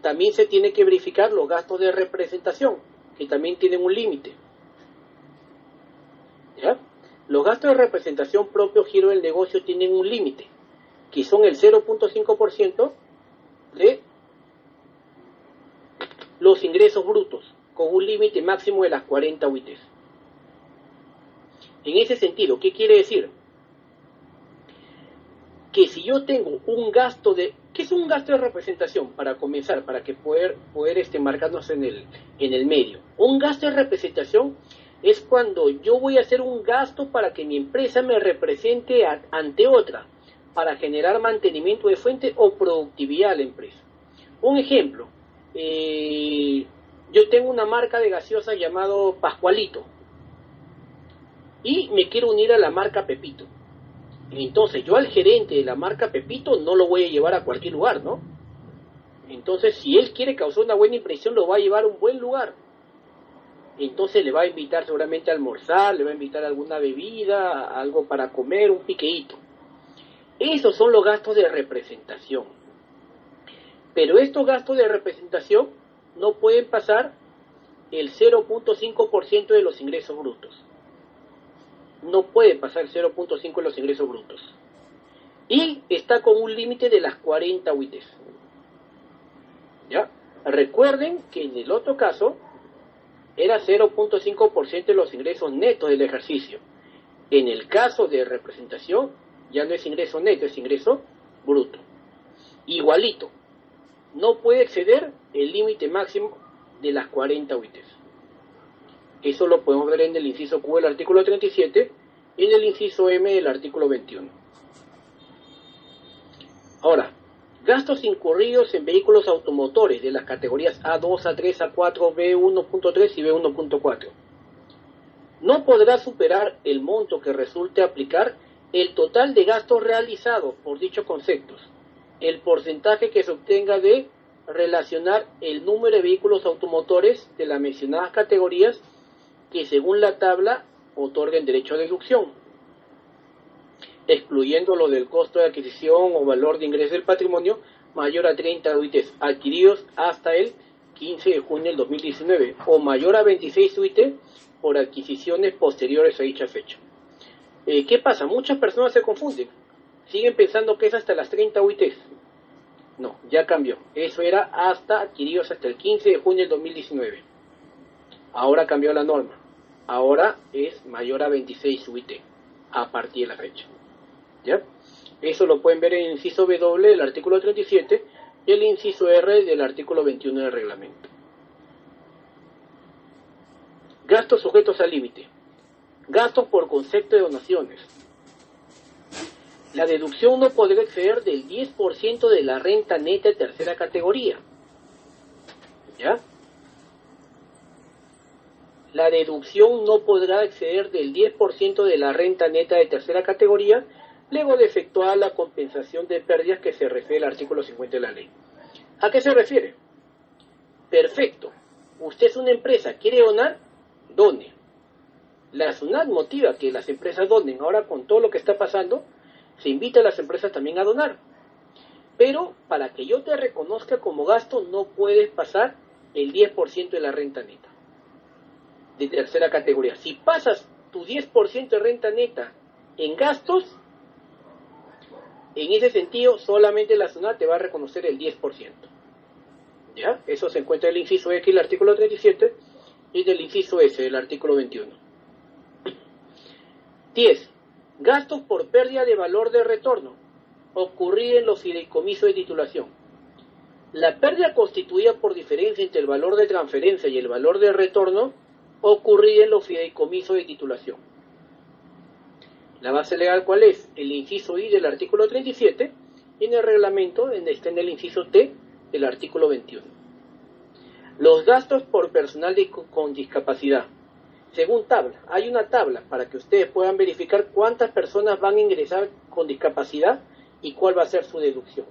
también se tiene que verificar los gastos de representación, que también tienen un límite. ¿Ya? Los gastos de representación propio giro del negocio tienen un límite, que son el 0.5% de los ingresos brutos, con un límite máximo de las 40 UITs. En ese sentido, ¿qué quiere decir? Que si yo tengo un gasto de... ¿Qué es un gasto de representación? Para comenzar, para que poder marcarnos en el medio. Un gasto de representación es cuando yo voy a hacer un gasto para que mi empresa me represente ante otra, para generar mantenimiento de fuente o productividad a la empresa. Un ejemplo, yo tengo una marca de gaseosa llamado Pascualito y me quiero unir a la marca Pepito. Entonces yo al gerente de la marca Pepito no lo voy a llevar a cualquier lugar, ¿no? Entonces si él quiere causar una buena impresión, lo va a llevar a un buen lugar. Entonces le va a invitar seguramente a almorzar, le va a invitar a alguna bebida, algo para comer, un piqueíto. Esos son los gastos de representación. Pero estos gastos de representación no pueden pasar el 0.5% de los ingresos brutos. No puede pasar el 0.5% de los ingresos brutos. Y está con un límite de las 40 UITs. ¿Ya? Recuerden que en el otro caso era 0.5% de los ingresos netos del ejercicio. En el caso de representación, ya no es ingreso neto, es ingreso bruto. Igualito, no puede exceder el límite máximo de las 40 UITs. Eso lo podemos ver en el inciso Q del artículo 37 y en el inciso M del artículo 21. Ahora, gastos incurridos en vehículos automotores de las categorías A2, A3, A4, B1.3 y B1.4. No podrá superar el monto que resulte aplicar el total de gastos realizados por dichos conceptos, el porcentaje que se obtenga de relacionar el número de vehículos automotores de las mencionadas categorías que según la tabla otorguen derecho a deducción, excluyendo lo del costo de adquisición o valor de ingreso del patrimonio mayor a 30 UITs adquiridos hasta el 15 de junio del 2019 o mayor a 26 UIT por adquisiciones posteriores a dicha fecha. ¿Qué pasa? Muchas personas se confunden, siguen pensando que es hasta las 30 UITs. No, ya cambió. Eso era hasta adquiridos hasta el 15 de junio del 2019. Ahora cambió la norma. Ahora es mayor a 26 UIT a partir de la fecha. ¿Ya? Eso lo pueden ver en el inciso W del artículo 37 y el inciso R del artículo 21 del reglamento. Gastos sujetos al límite. Gastos por concepto de donaciones. La deducción no podrá exceder del 10% de la renta neta de tercera categoría. ¿Ya? La deducción no podrá exceder del 10% de la renta neta de tercera categoría luego de efectuar la compensación de pérdidas que se refiere al artículo 50 de la ley. ¿A qué se refiere? Perfecto. Usted es una empresa, ¿quiere donar? Done. La SUNAT motiva que las empresas donen. Ahora, con todo lo que está pasando, se invita a las empresas también a donar. Pero para que yo te reconozca como gasto, no puedes pasar el 10% de la renta neta de tercera categoría. Si pasas tu 10% de renta neta en gastos, en ese sentido, solamente la SUNAT te va a reconocer el 10%. ¿Ya? Eso se encuentra en el inciso X del artículo 37 y en el inciso S del artículo 21. 10. Gastos por pérdida de valor de retorno ocurrida en los fideicomisos de titulación. La pérdida constituida por diferencia entre el valor de transferencia y el valor de retorno ocurrida en los fideicomisos de titulación. La base legal, ¿cuál es? El inciso I del artículo 37 y en el reglamento está en el inciso T del artículo 21. Los gastos por personal con discapacidad. Según tabla, hay una tabla para que ustedes puedan verificar cuántas personas van a ingresar con discapacidad y cuál va a ser su deducción.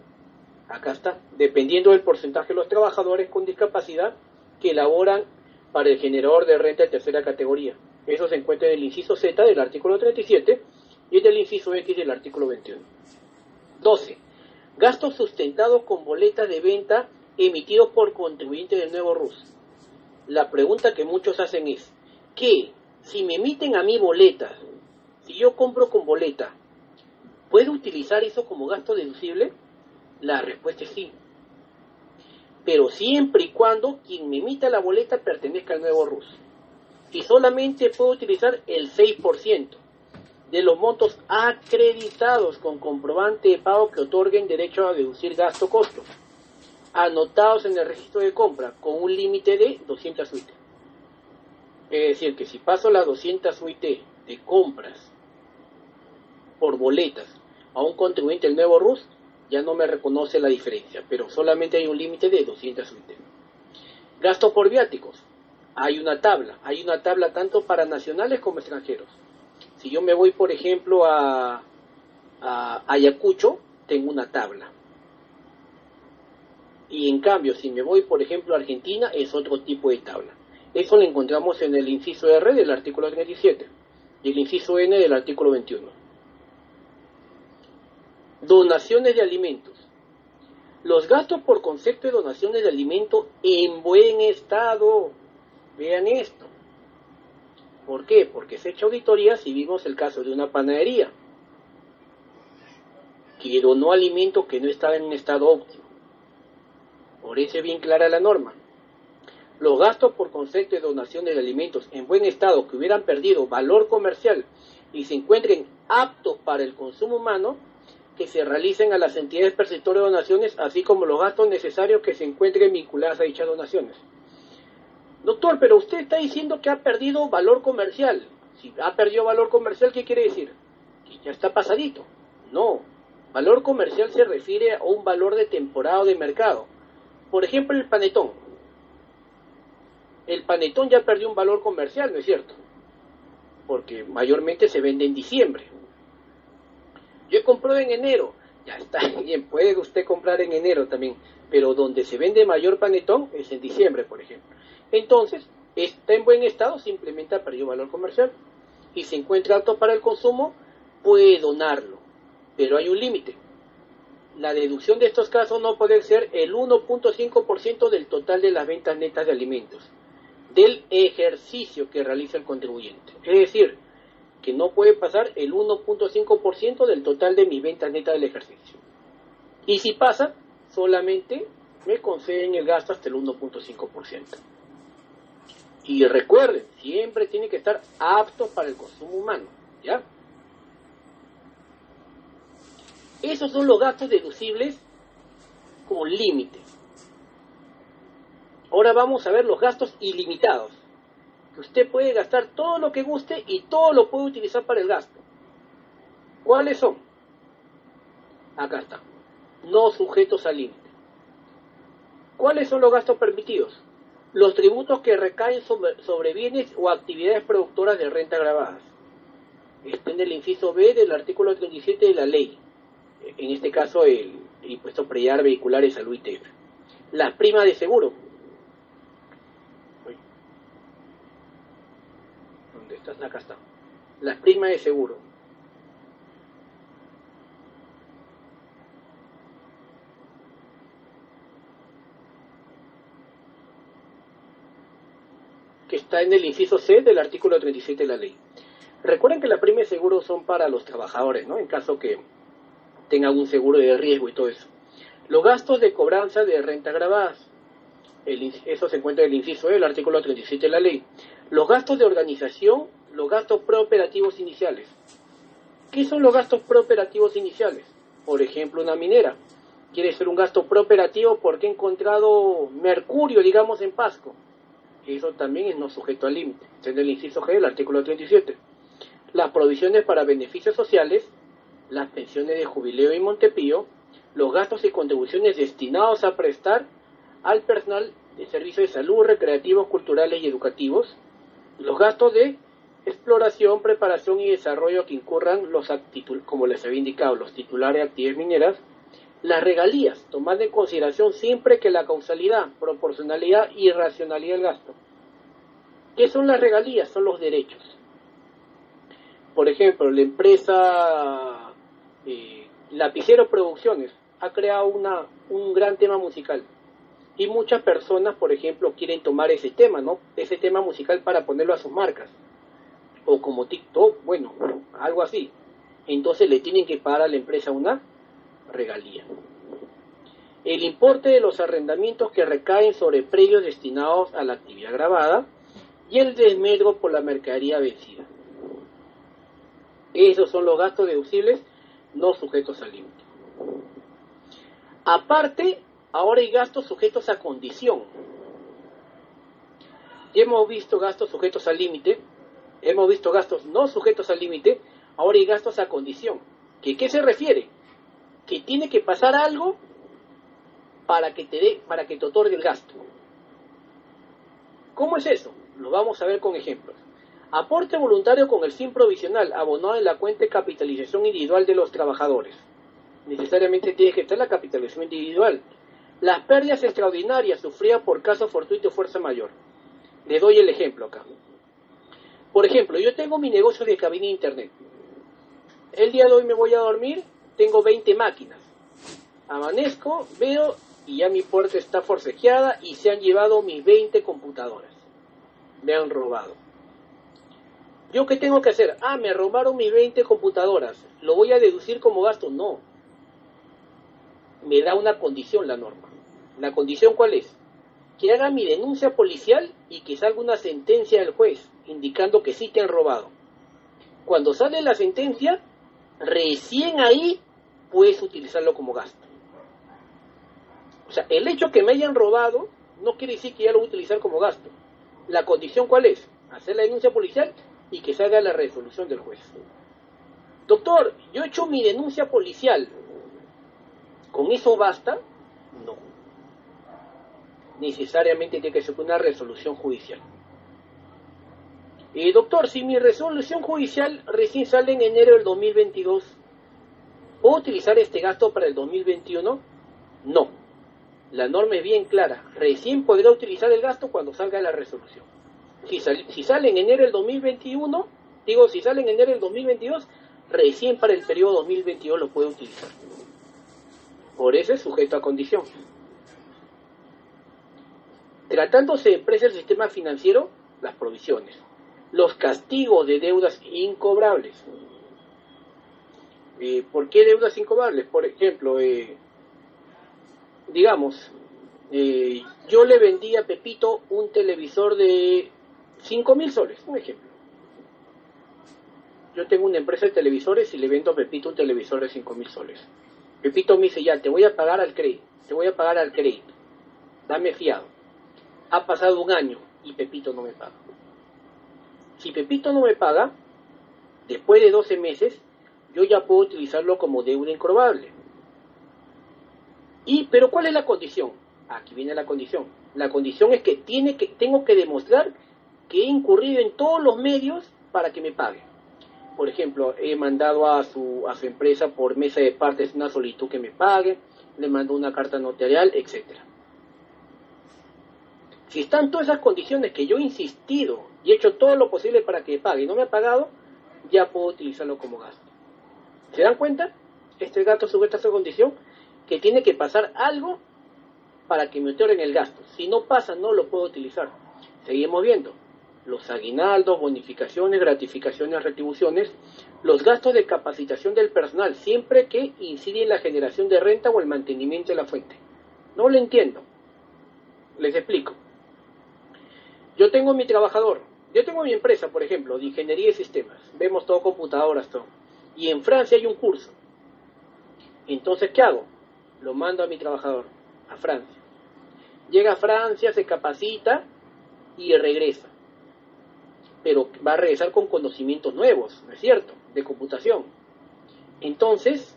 Acá está, dependiendo del porcentaje de los trabajadores con discapacidad que elaboran para el generador de renta de tercera categoría. Eso se encuentra en el inciso Z del artículo 37 y en el inciso X del artículo 21. 12. Gastos sustentados con boletas de venta emitidos por contribuyentes del nuevo RUS. La pregunta que muchos hacen es, ¿qué? Si me emiten a mí boletas, si yo compro con boleta, ¿puedo utilizar eso como gasto deducible? La respuesta es sí. Pero siempre y cuando quien me emita la boleta pertenezca al nuevo RUS. Y solamente puedo utilizar el 6% de los montos acreditados con comprobante de pago que otorguen derecho a deducir gasto-costo, anotados en el registro de compra con un límite de 200 UIT. Es decir, que si paso las 200 UIT de compras por boletas a un contribuyente del nuevo RUS, ya no me reconoce la diferencia, pero solamente hay un límite de 200 UIT. Gasto por viáticos. Hay una tabla tanto para nacionales como extranjeros. Si yo me voy, por ejemplo, a Ayacucho, tengo una tabla. Y en cambio, si me voy, por ejemplo, a Argentina, es otro tipo de tabla. Eso lo encontramos en el inciso R del artículo 37 y el inciso N del artículo 21. Donaciones de alimentos. Los gastos por concepto de donaciones de alimentos en buen estado. Vean esto. ¿Por qué? Porque se ha hecho auditoría si vimos el caso de una panadería que donó alimentos que no estaban en estado óptimo. Por eso es bien clara la norma. Los gastos por concepto de donación de alimentos en buen estado que hubieran perdido valor comercial y se encuentren aptos para el consumo humano, que se realicen a las entidades perceptoras de donaciones, así como los gastos necesarios que se encuentren vinculados a dichas donaciones. Doctor, pero usted está diciendo que ha perdido valor comercial. Si ha perdido valor comercial, ¿qué quiere decir? Que ya está pasadito. No, valor comercial se refiere a un valor de temporada o de mercado. Por ejemplo, el panetón. El panetón ya perdió un valor comercial, ¿no es cierto? Porque mayormente se vende en diciembre. Yo he comprado en enero, ya está bien, puede usted comprar en enero también, pero donde se vende mayor panetón es en diciembre, por ejemplo. Entonces, está en buen estado, simplemente ha perdido valor comercial y se encuentra apto para el consumo, puede donarlo, pero hay un límite. La deducción de estos casos no puede ser el 1.5% del total de las ventas netas de alimentos, del ejercicio que realiza el contribuyente. Es decir, que no puede pasar el 1.5% del total de mis ventas netas del ejercicio. Y si pasa, solamente me conceden el gasto hasta el 1.5%. Y recuerden, siempre tiene que estar apto para el consumo humano, ¿ya? Esos son los gastos deducibles como límite. Ahora vamos a ver los gastos ilimitados, que usted puede gastar todo lo que guste y todo lo puede utilizar para el gasto. ¿Cuáles son? Acá está. No sujetos al límite. ¿Cuáles son los gastos permitidos? Los tributos que recaen sobre bienes o actividades productoras de renta gravadas. Está en el inciso B del artículo 37 de la ley. En este caso, el impuesto predial vehicular de salud ITF. Las primas de seguro. ¿Dónde estás? Acá está. Las primas de seguro. Que está en el inciso C del artículo 37 de la ley. Recuerden que las primas de seguro son para los trabajadores, ¿no? En caso que tengan un seguro de riesgo y todo eso. Los gastos de cobranza de renta gravadas. Eso se encuentra en el inciso E del artículo 37 de la ley. Los gastos de organización, los gastos preoperativos iniciales. ¿Qué son los gastos preoperativos iniciales? Por ejemplo, una minera quiere ser un gasto preoperativo porque ha encontrado mercurio, digamos, en Pasco. Eso también es no sujeto al límite. Está en el inciso G del artículo 37. Las provisiones para beneficios sociales, las pensiones de jubileo y Montepío, los gastos y contribuciones destinados a prestar al personal de servicios de salud, recreativos, culturales y educativos, los gastos de exploración, preparación y desarrollo que incurran como les había indicado, los titulares de actividades mineras, las regalías, tomando en consideración siempre que la causalidad, proporcionalidad y racionalidad del gasto. ¿Qué son las regalías? Son los derechos. Por ejemplo, la empresa Lapicero Producciones ha creado un gran tema musical. Y muchas personas, por ejemplo, quieren tomar ese tema, ¿no? Ese tema musical para ponerlo a sus marcas. O como TikTok, bueno, algo así. Entonces le tienen que pagar a la empresa una regalía. El importe de los arrendamientos que recaen sobre predios destinados a la actividad grabada y el desmedro por la mercadería vencida. Esos son los gastos deducibles no sujetos al límite. Aparte, ahora hay gastos sujetos a condición. Ya hemos visto gastos sujetos al límite, hemos visto gastos no sujetos al límite, ahora hay gastos a condición. ¿Qué se refiere? Que tiene que pasar algo para que te otorgue el gasto. ¿Cómo es eso? Lo vamos a ver con ejemplos. Aporte voluntario con el fin provisional abonado en la cuenta de capitalización individual de los trabajadores. Necesariamente tiene que estar la capitalización individual. Las pérdidas extraordinarias sufridas por caso fortuito o fuerza mayor. Les doy el ejemplo acá. Por ejemplo, yo tengo mi negocio de cabina de internet. El día de hoy me voy a dormir, tengo 20 máquinas. Amanezco, veo y ya mi puerta está forcejeada y se han llevado mis 20 computadoras. Me han robado. ¿Yo qué tengo que hacer? Me robaron mis 20 computadoras. ¿Lo voy a deducir como gasto? No. Me da una condición la norma. ¿La condición cuál es? Que haga mi denuncia policial y que salga una sentencia del juez indicando que sí te han robado. Cuando sale la sentencia, recién ahí puedes utilizarlo como gasto. O sea, el hecho que me hayan robado no quiere decir que ya lo voy a utilizar como gasto. La condición, ¿cuál es? Hacer la denuncia policial y que salga la resolución del juez. Doctor, yo he hecho mi denuncia policial. ¿Con eso basta? No. Necesariamente tiene que ser una resolución judicial. Doctor, si mi resolución judicial recién sale en enero del 2022, ¿puedo utilizar este gasto para el 2021? No. La norma es bien clara. Recién podrá utilizar el gasto cuando salga la resolución. Si sale en enero del 2021, si sale en enero del 2022, recién para el periodo 2022 lo puede utilizar. Por eso es sujeto a condición. Tratándose de empresas del sistema financiero, las provisiones. Los castigos de deudas incobrables. ¿Por qué deudas incobrables? Por ejemplo, yo le vendí a Pepito un televisor de 5.000 soles, un ejemplo. Yo tengo una empresa de televisores y le vendo a Pepito un televisor de 5.000 soles. Pepito me dice, ya, te voy a pagar al crédito, dame fiado. Ha pasado un año y Pepito no me paga. Si Pepito no me paga, después de 12 meses, yo ya puedo utilizarlo como deuda incobable. Pero ¿cuál es la condición? Aquí viene la condición. La condición es que tengo que demostrar que he incurrido en todos los medios para que me pague. Por ejemplo, he mandado a su empresa por mesa de partes una solicitud que me pague, le mando una carta notarial, etc. Si están todas esas condiciones que yo he insistido y he hecho todo lo posible para que me pague y no me ha pagado, ya puedo utilizarlo como gasto. ¿Se dan cuenta? Este gasto sujeta a esa condición que tiene que pasar algo para que me otorguen el gasto. Si no pasa, no lo puedo utilizar. Seguimos viendo. Los aguinaldos, bonificaciones, gratificaciones, retribuciones, los gastos de capacitación del personal, siempre que incide en la generación de renta o el mantenimiento de la fuente. No lo entiendo. Les explico. Yo tengo mi empresa, por ejemplo, de ingeniería de sistemas. Vemos todo computadoras, todo. Y en Francia hay un curso. Entonces, ¿qué hago? Lo mando a mi trabajador, a Francia. Llega a Francia, se capacita y regresa. Pero va a regresar con conocimientos nuevos, ¿no es cierto?, de computación. Entonces,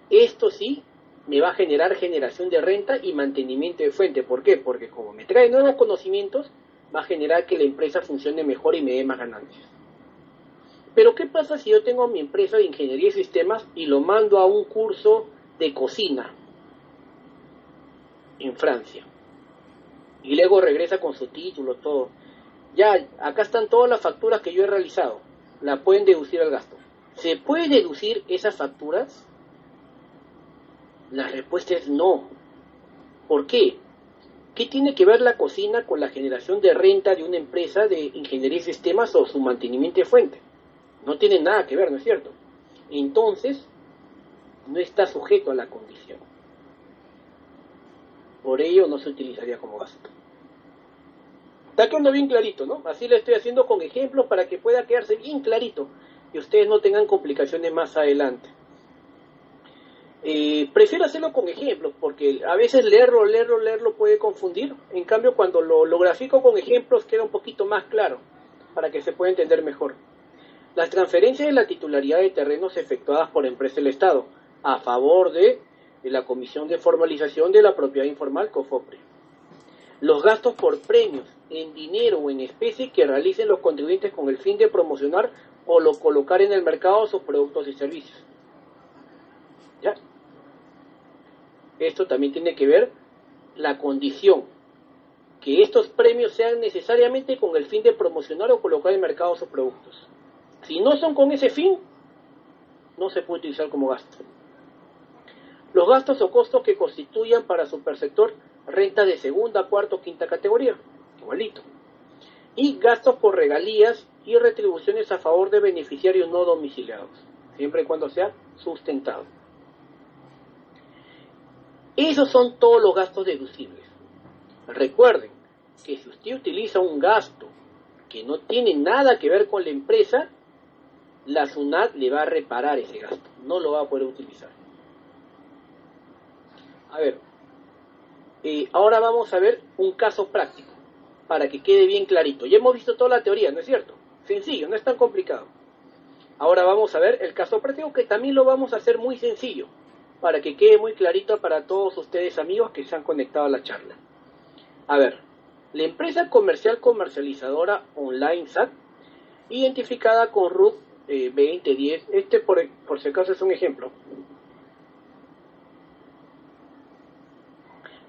esto sí me va a generar generación de renta y mantenimiento de fuente. ¿Por qué? Porque como me trae nuevos conocimientos, va a generar que la empresa funcione mejor y me dé más ganancias. Pero ¿qué pasa si yo tengo mi empresa de ingeniería de sistemas y lo mando a un curso de cocina en Francia? Y luego regresa con su título, todo. Ya, acá están todas las facturas que yo he realizado. La pueden deducir al gasto. ¿Se puede deducir esas facturas? La respuesta es no. ¿Por qué? ¿Qué tiene que ver la cocina con la generación de renta de una empresa de ingeniería de sistemas o su mantenimiento de fuente? No tiene nada que ver, ¿no es cierto? Entonces, no está sujeto a la condición. Por ello, no se utilizaría como gasto. Está quedando bien clarito, ¿no? Así lo estoy haciendo con ejemplos para que pueda quedarse bien clarito y ustedes no tengan complicaciones más adelante. Prefiero hacerlo con ejemplos porque a veces leerlo puede confundir. En cambio, cuando lo grafico con ejemplos queda un poquito más claro para que se pueda entender mejor. Las transferencias de la titularidad de terrenos efectuadas por empresas del Estado a favor de la Comisión de Formalización de la Propiedad Informal, COFOPRE. Los gastos por premios en dinero o en especie que realicen los contribuyentes con el fin de promocionar o colocar en el mercado sus productos y servicios. ¿Ya? Esto también tiene que ver la condición, que estos premios sean necesariamente con el fin de promocionar o colocar en el mercado sus productos. Si no son con ese fin, no se puede utilizar como gasto. Los gastos o costos que constituyan para su perceptor renta de segunda, cuarta o quinta categoría, igualito. Y gastos por regalías y retribuciones a favor de beneficiarios no domiciliados, siempre y cuando sea sustentado. Esos son todos los gastos deducibles. Recuerden que si usted utiliza un gasto que no tiene nada que ver con la empresa, la SUNAT le va a reparar ese gasto, no lo va a poder utilizar. A ver, ahora vamos a ver un caso práctico, para que quede bien clarito. Ya hemos visto toda la teoría, ¿no es cierto? Sencillo, no es tan complicado. Ahora vamos a ver el caso práctico, que también lo vamos a hacer muy sencillo, para que quede muy clarito para todos ustedes amigos que se han conectado a la charla. A ver, la empresa comercial comercializadora online SAT, identificada con RUT 2010, por si acaso es un ejemplo,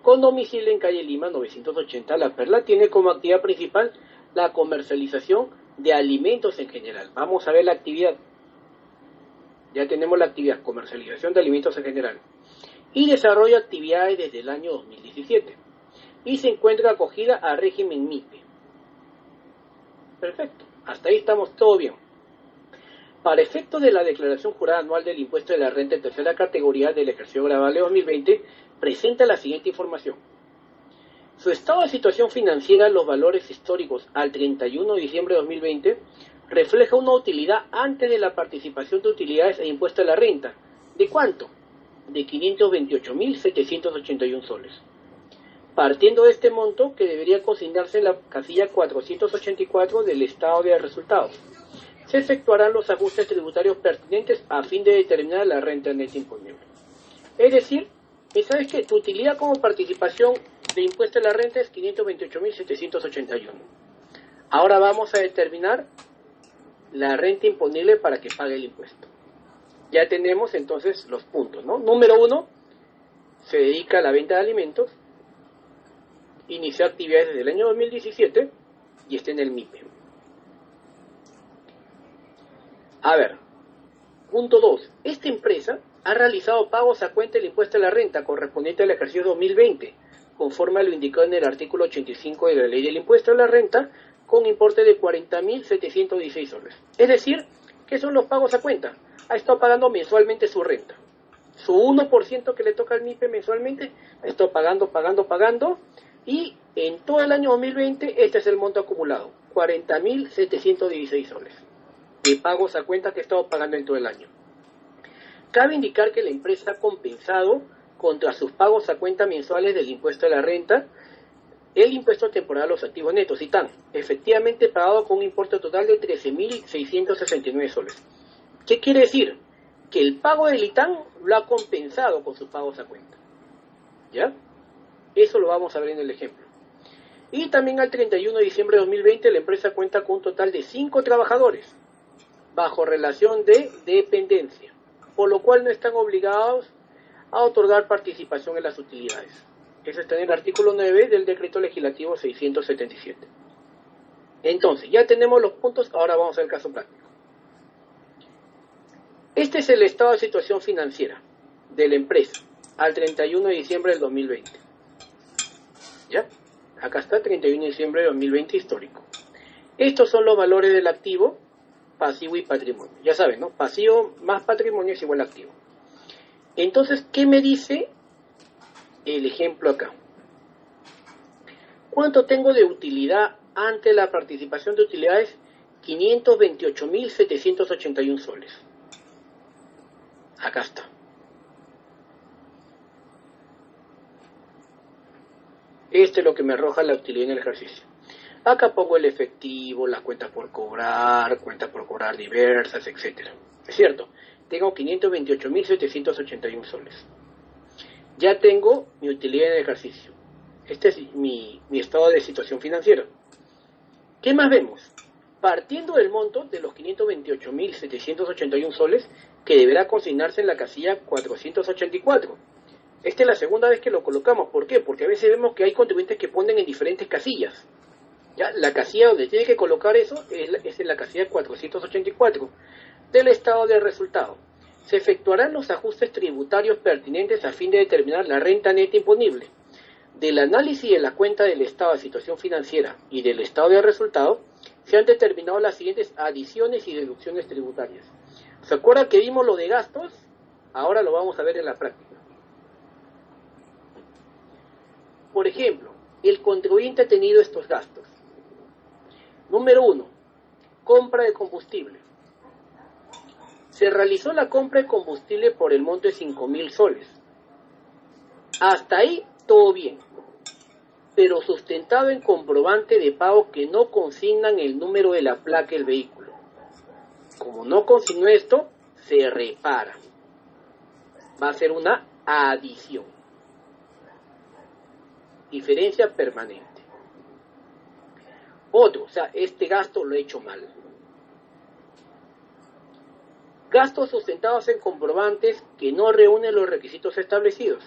con domicilio en calle Lima 980, La Perla, tiene como actividad principal la comercialización de alimentos en general. Vamos a ver la actividad. Ya tenemos la actividad, comercialización de alimentos en general. Y desarrolla actividades desde el año 2017. Y se encuentra acogida a régimen MIPE. Perfecto, hasta ahí estamos todo bien. Para efectos de la declaración jurada anual del impuesto de la renta en tercera categoría del ejercicio grabable 2020, presenta la siguiente información. Su estado de situación financiera, los valores históricos al 31 de diciembre de 2020, refleja una utilidad antes de la participación de utilidades e impuesto a la renta. ¿De cuánto? De 528.781 soles. Partiendo de este monto, que debería consignarse en la casilla 484 del estado de resultados, se efectuarán los ajustes tributarios pertinentes a fin de determinar la renta neta imponible. Es decir, ¿sabes qué? Tu utilidad como participación de impuesto a la renta es 528.781. Ahora vamos a determinar la renta imponible para que pague el impuesto. Ya tenemos entonces los puntos, ¿no? Número 1, se dedica a la venta de alimentos, inició actividades desde el año 2017 y está en el MIPE. A ver, punto 2. Esta empresa ha realizado pagos a cuenta del impuesto a la renta correspondiente al ejercicio 2020, conforme a lo indicado en el artículo 85 de la Ley del Impuesto a la Renta, con importe de 40.716 soles. Es decir, ¿qué son los pagos a cuenta? Ha estado pagando mensualmente su renta. Su 1% que le toca al MIPE mensualmente, ha estado pagando, y en todo el año 2020 este es el monto acumulado, 40.716 soles de pagos a cuenta que ha estado pagando en todo el año. Cabe indicar que la empresa ha compensado contra sus pagos a cuenta mensuales del impuesto a la renta el impuesto temporal a los activos netos, ITAN, efectivamente pagado con un importe total de 13.669 soles. ¿Qué quiere decir? Que el pago del ITAN lo ha compensado con sus pagos a cuenta. ¿Ya? Eso lo vamos a ver en el ejemplo. Y también al 31 de diciembre de 2020 la empresa cuenta con un total de 5 trabajadores bajo relación de dependencia, por lo cual no están obligados a otorgar participación en las utilidades. Eso está en el artículo 9 del decreto legislativo 677. Entonces, ya tenemos los puntos, ahora vamos al caso práctico. Este es el estado de situación financiera de la empresa al 31 de diciembre del 2020. ¿Ya? Acá está 31 de diciembre de 2020 histórico. Estos son los valores del activo, pasivo y patrimonio. Ya saben, ¿no? Pasivo más patrimonio es igual a activo. Entonces, ¿qué me dice el ejemplo acá? ¿Cuánto tengo de utilidad ante la participación de utilidades? 528.781 soles. Acá está. Este es lo que me arroja la utilidad en el ejercicio. Acá pongo el efectivo, las cuentas por cobrar diversas, etc. Es cierto, tengo 528.781 soles. Ya tengo mi utilidad en el ejercicio. Este es mi estado de situación financiera. ¿Qué más vemos? Partiendo del monto de los 528.781 soles que deberá consignarse en la casilla 484. Esta es la segunda vez que lo colocamos. ¿Por qué? Porque a veces vemos que hay contribuyentes que ponen en diferentes casillas. ¿Ya? La casilla donde tiene que colocar eso es en la casilla 484 del estado de resultado. Se efectuarán los ajustes tributarios pertinentes a fin de determinar la renta neta imponible. Del análisis de la cuenta del estado de situación financiera y del estado de resultado, se han determinado las siguientes adiciones y deducciones tributarias. ¿Se acuerdan que vimos lo de gastos? Ahora lo vamos a ver en la práctica. Por ejemplo, el contribuyente ha tenido estos gastos. Número 1, compra de combustible. Se realizó la compra de combustible por el monto de 5.000 soles. Hasta ahí todo bien, pero sustentado en comprobante de pago que no consignan el número de la placa del vehículo. Como no consignó esto, se repara. Va a ser una adición. Diferencia permanente. Otro, o sea, este gasto lo he hecho mal. Gastos sustentados en comprobantes que no reúnen los requisitos establecidos.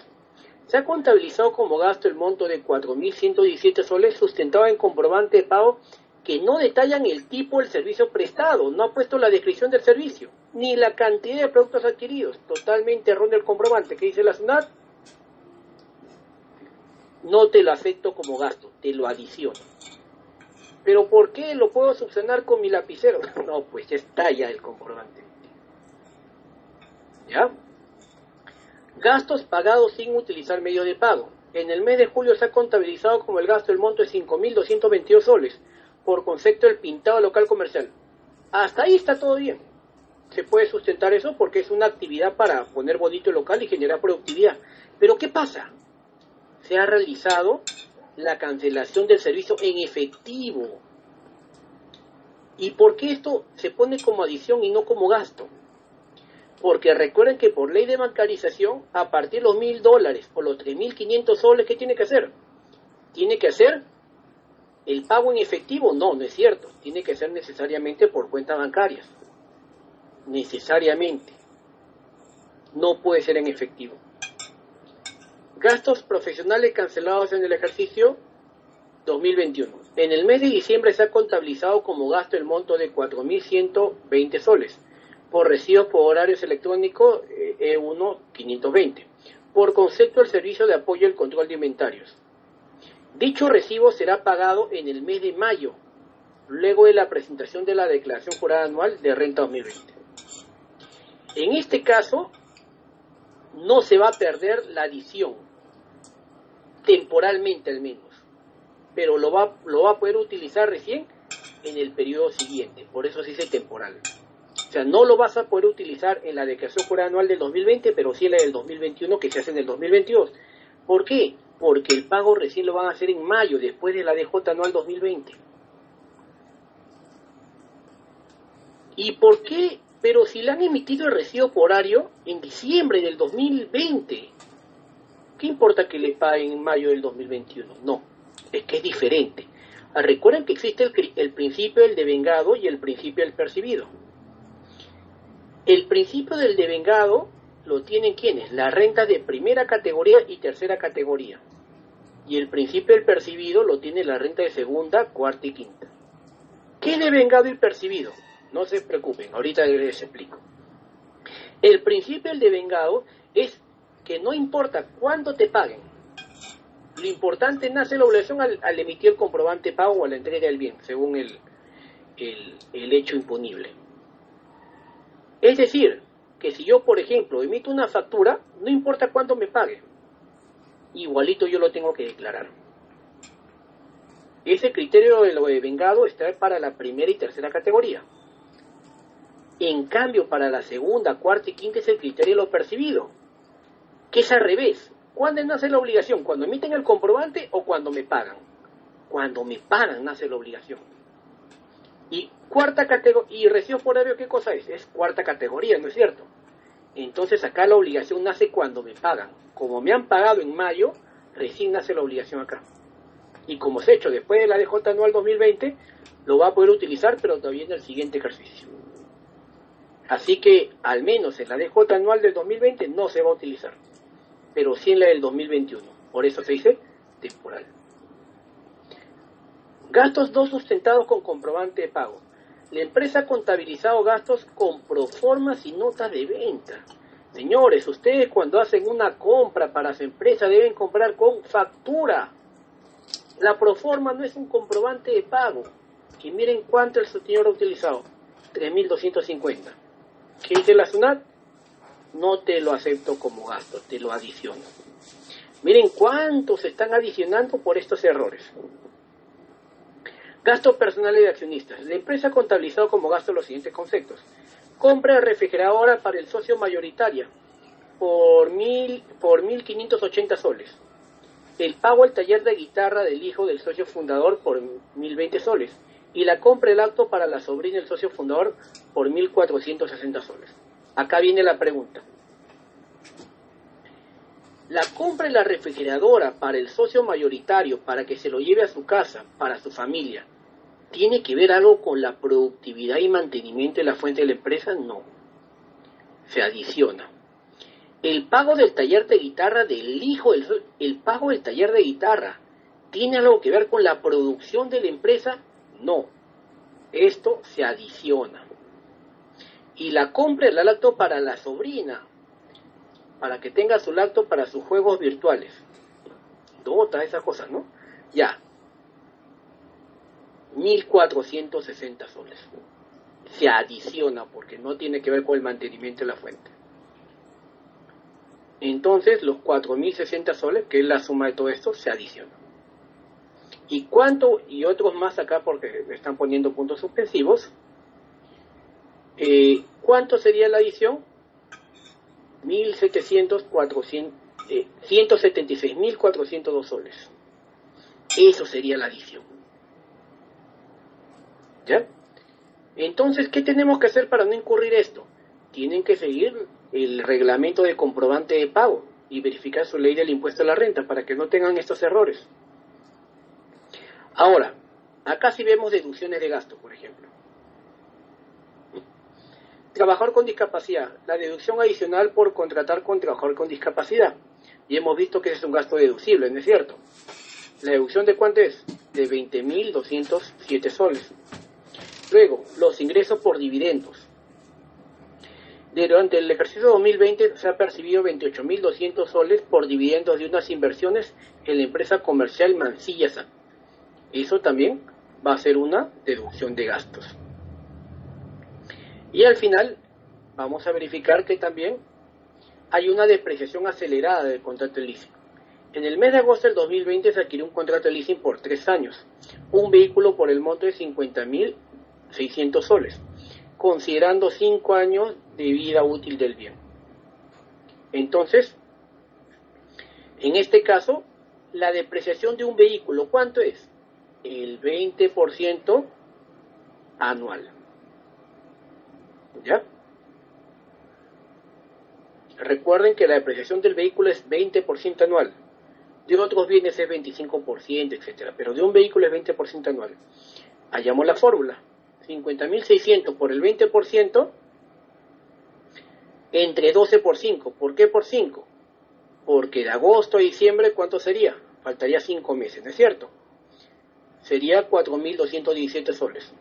Se ha contabilizado como gasto el monto de 4.117 soles sustentado en comprobante de pago que no detallan el tipo del servicio prestado, no ha puesto la descripción del servicio, ni la cantidad de productos adquiridos. Totalmente erróneo el comprobante. ¿Qué dice la SUNAT? No te lo acepto como gasto, te lo adiciono. ¿Pero por qué lo puedo subsanar con mi lapicero? No, pues ya está ya el comprobante. ¿Ya? Gastos pagados sin utilizar medio de pago. En el mes de julio se ha contabilizado como el gasto el monto de 5.222 soles por concepto del pintado local comercial. Hasta ahí está todo bien. Se puede sustentar eso porque es una actividad para poner bonito el local y generar productividad. Pero ¿qué pasa? Se ha realizado la cancelación del servicio en efectivo. ¿Y por qué esto se pone como adición y no como gasto? Porque recuerden que por ley de bancarización, a partir de los $1.000 o los 3.500 soles, ¿qué tiene que hacer? ¿Tiene que hacer el pago en efectivo? No, no es cierto. Tiene que ser necesariamente por cuentas bancarias. Necesariamente. No puede ser en efectivo. Gastos profesionales cancelados en el ejercicio 2021. En el mes de diciembre se ha contabilizado como gasto el monto de 4.120 soles. Por recibos por horarios electrónicos E1 520, por concepto del servicio de apoyo al control de inventarios. Dicho recibo será pagado en el mes de mayo, luego de la presentación de la declaración jurada anual de renta 2020. En este caso, no se va a perder la adición, temporalmente al menos, pero lo va a poder utilizar recién en el periodo siguiente, por eso se dice temporal. O sea, no lo vas a poder utilizar en la declaración jurada anual del 2020, pero sí en la del 2021 que se hace en el 2022. ¿Por qué? Porque el pago recién lo van a hacer en mayo, después de la DJ anual 2020. ¿Y por qué? Pero si le han emitido el recibo por horario en diciembre del 2020, ¿qué importa que le paguen en mayo del 2021? No, es que es diferente. Recuerden que existe el principio del devengado y el principio del percibido. El principio del devengado lo tienen ¿quiénes? Las rentas de primera categoría y tercera categoría. Y el principio del percibido lo tiene la renta de segunda, cuarta y quinta. ¿Qué es devengado y percibido? No se preocupen, ahorita les explico. El principio del devengado es que no importa cuánto te paguen. Lo importante nace la obligación al emitir el comprobante de pago o a la entrega del bien, según el hecho imponible. Es decir, que si yo, por ejemplo, emito una factura, no importa cuánto me pague, igualito yo lo tengo que declarar. Ese criterio de lo devengado está para la primera y tercera categoría. En cambio, para la segunda, cuarta y quinta es el criterio de lo percibido, que es al revés. ¿Cuándo nace la obligación? ¿Cuando emiten el comprobante o cuando me pagan? Cuando me pagan nace la obligación. Y cuarta categoría, y recibo por horario, ¿qué cosa es? Es cuarta categoría, ¿no es cierto? Entonces acá la obligación nace cuando me pagan. Como me han pagado en mayo, recién nace la obligación acá. Y como se ha hecho después de la DJ anual 2020, lo va a poder utilizar, pero todavía en el siguiente ejercicio. Así que, al menos en la DJ anual del 2020 no se va a utilizar, pero sí en la del 2021. Por eso se dice temporal. Gastos no sustentados con comprobante de pago. La empresa ha contabilizado gastos con proformas y notas de venta. Señores, ustedes cuando hacen una compra para su empresa deben comprar con factura. La proforma no es un comprobante de pago. Y miren cuánto el señor ha utilizado. 3.250. ¿Qué dice la SUNAT? No te lo acepto como gasto, te lo adiciono. Miren cuántos se están adicionando por estos errores. Gastos personales de accionistas. La empresa ha contabilizado como gasto los siguientes conceptos. Compra refrigeradora para el socio mayoritario por 1.580 soles. El pago al taller de guitarra del hijo del socio fundador por 1.020 soles. Y la compra del acto para la sobrina del socio fundador por 1.460 soles. Acá viene la pregunta. La compra de la refrigeradora para el socio mayoritario, para que se lo lleve a su casa, para su familia, ¿tiene que ver algo con la productividad y mantenimiento de la fuente de la empresa? No. Se adiciona. El pago del taller de guitarra del hijo, el pago del taller de guitarra, ¿tiene algo que ver con la producción de la empresa? No. Esto se adiciona. Y la compra del lacto para la sobrina, para que tenga su lacto para sus juegos virtuales. Todas esas cosas, ¿no? Ya. 1.460 soles. Se adiciona porque no tiene que ver con el mantenimiento de la fuente. Entonces los 4.060 soles, que es la suma de todo esto, se adiciona. ¿Y cuánto? Y otros más acá porque me están poniendo puntos suspensivos. ¿Cuánto sería la adición? 176.402 soles. Eso sería la adición. ¿Ya? Entonces, ¿qué tenemos que hacer para no incurrir esto? Tienen que seguir el reglamento de comprobante de pago y verificar su ley del impuesto a la renta para que no tengan estos errores. Ahora, acá sí vemos deducciones de gasto, por ejemplo. Trabajador con discapacidad, la deducción adicional por contratar con trabajador con discapacidad. Y hemos visto que ese es un gasto deducible, ¿no es cierto? ¿La deducción de cuánto es? De 20.207 soles. Luego, los ingresos por dividendos. Durante el ejercicio 2020 se ha percibido 28.200 soles por dividendos de unas inversiones en la empresa comercial Mansilla SAC. Eso también va a ser una deducción de gastos. Y al final vamos a verificar que también hay una depreciación acelerada del contrato de leasing. En el mes de agosto del 2020 se adquirió un contrato de leasing por 3 años, un vehículo por el monto de 50.600 soles, considerando 5 años de vida útil del bien. Entonces, en este caso, la depreciación de un vehículo, ¿cuánto es? El 20% anual. ¿Ya? Recuerden que la depreciación del vehículo es 20% anual. De otros bienes es 25%, etc. Pero de un vehículo es 20% anual. Hallamos la fórmula. 50.600 por el 20% entre 12 por 5. ¿Por qué por 5? Porque de agosto a diciembre, ¿cuánto sería? Faltaría 5 meses, ¿no es cierto? Sería 4.217 soles.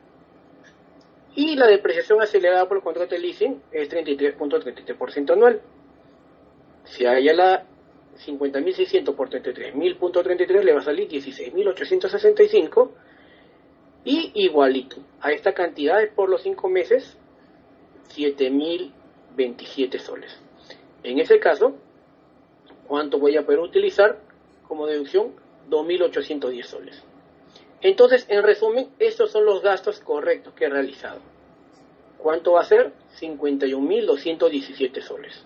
Y la depreciación acelerada por el contrato de leasing es 33.33% anual. Si haya la 50.600 por 33.000.33 le va a salir 16.865 y igualito a esta cantidad es por los 5 meses 7.027 soles. En ese caso, ¿cuánto voy a poder utilizar como deducción? 2.810 soles. Entonces, en resumen, estos son los gastos correctos que he realizado. ¿Cuánto va a ser? 51.217 soles.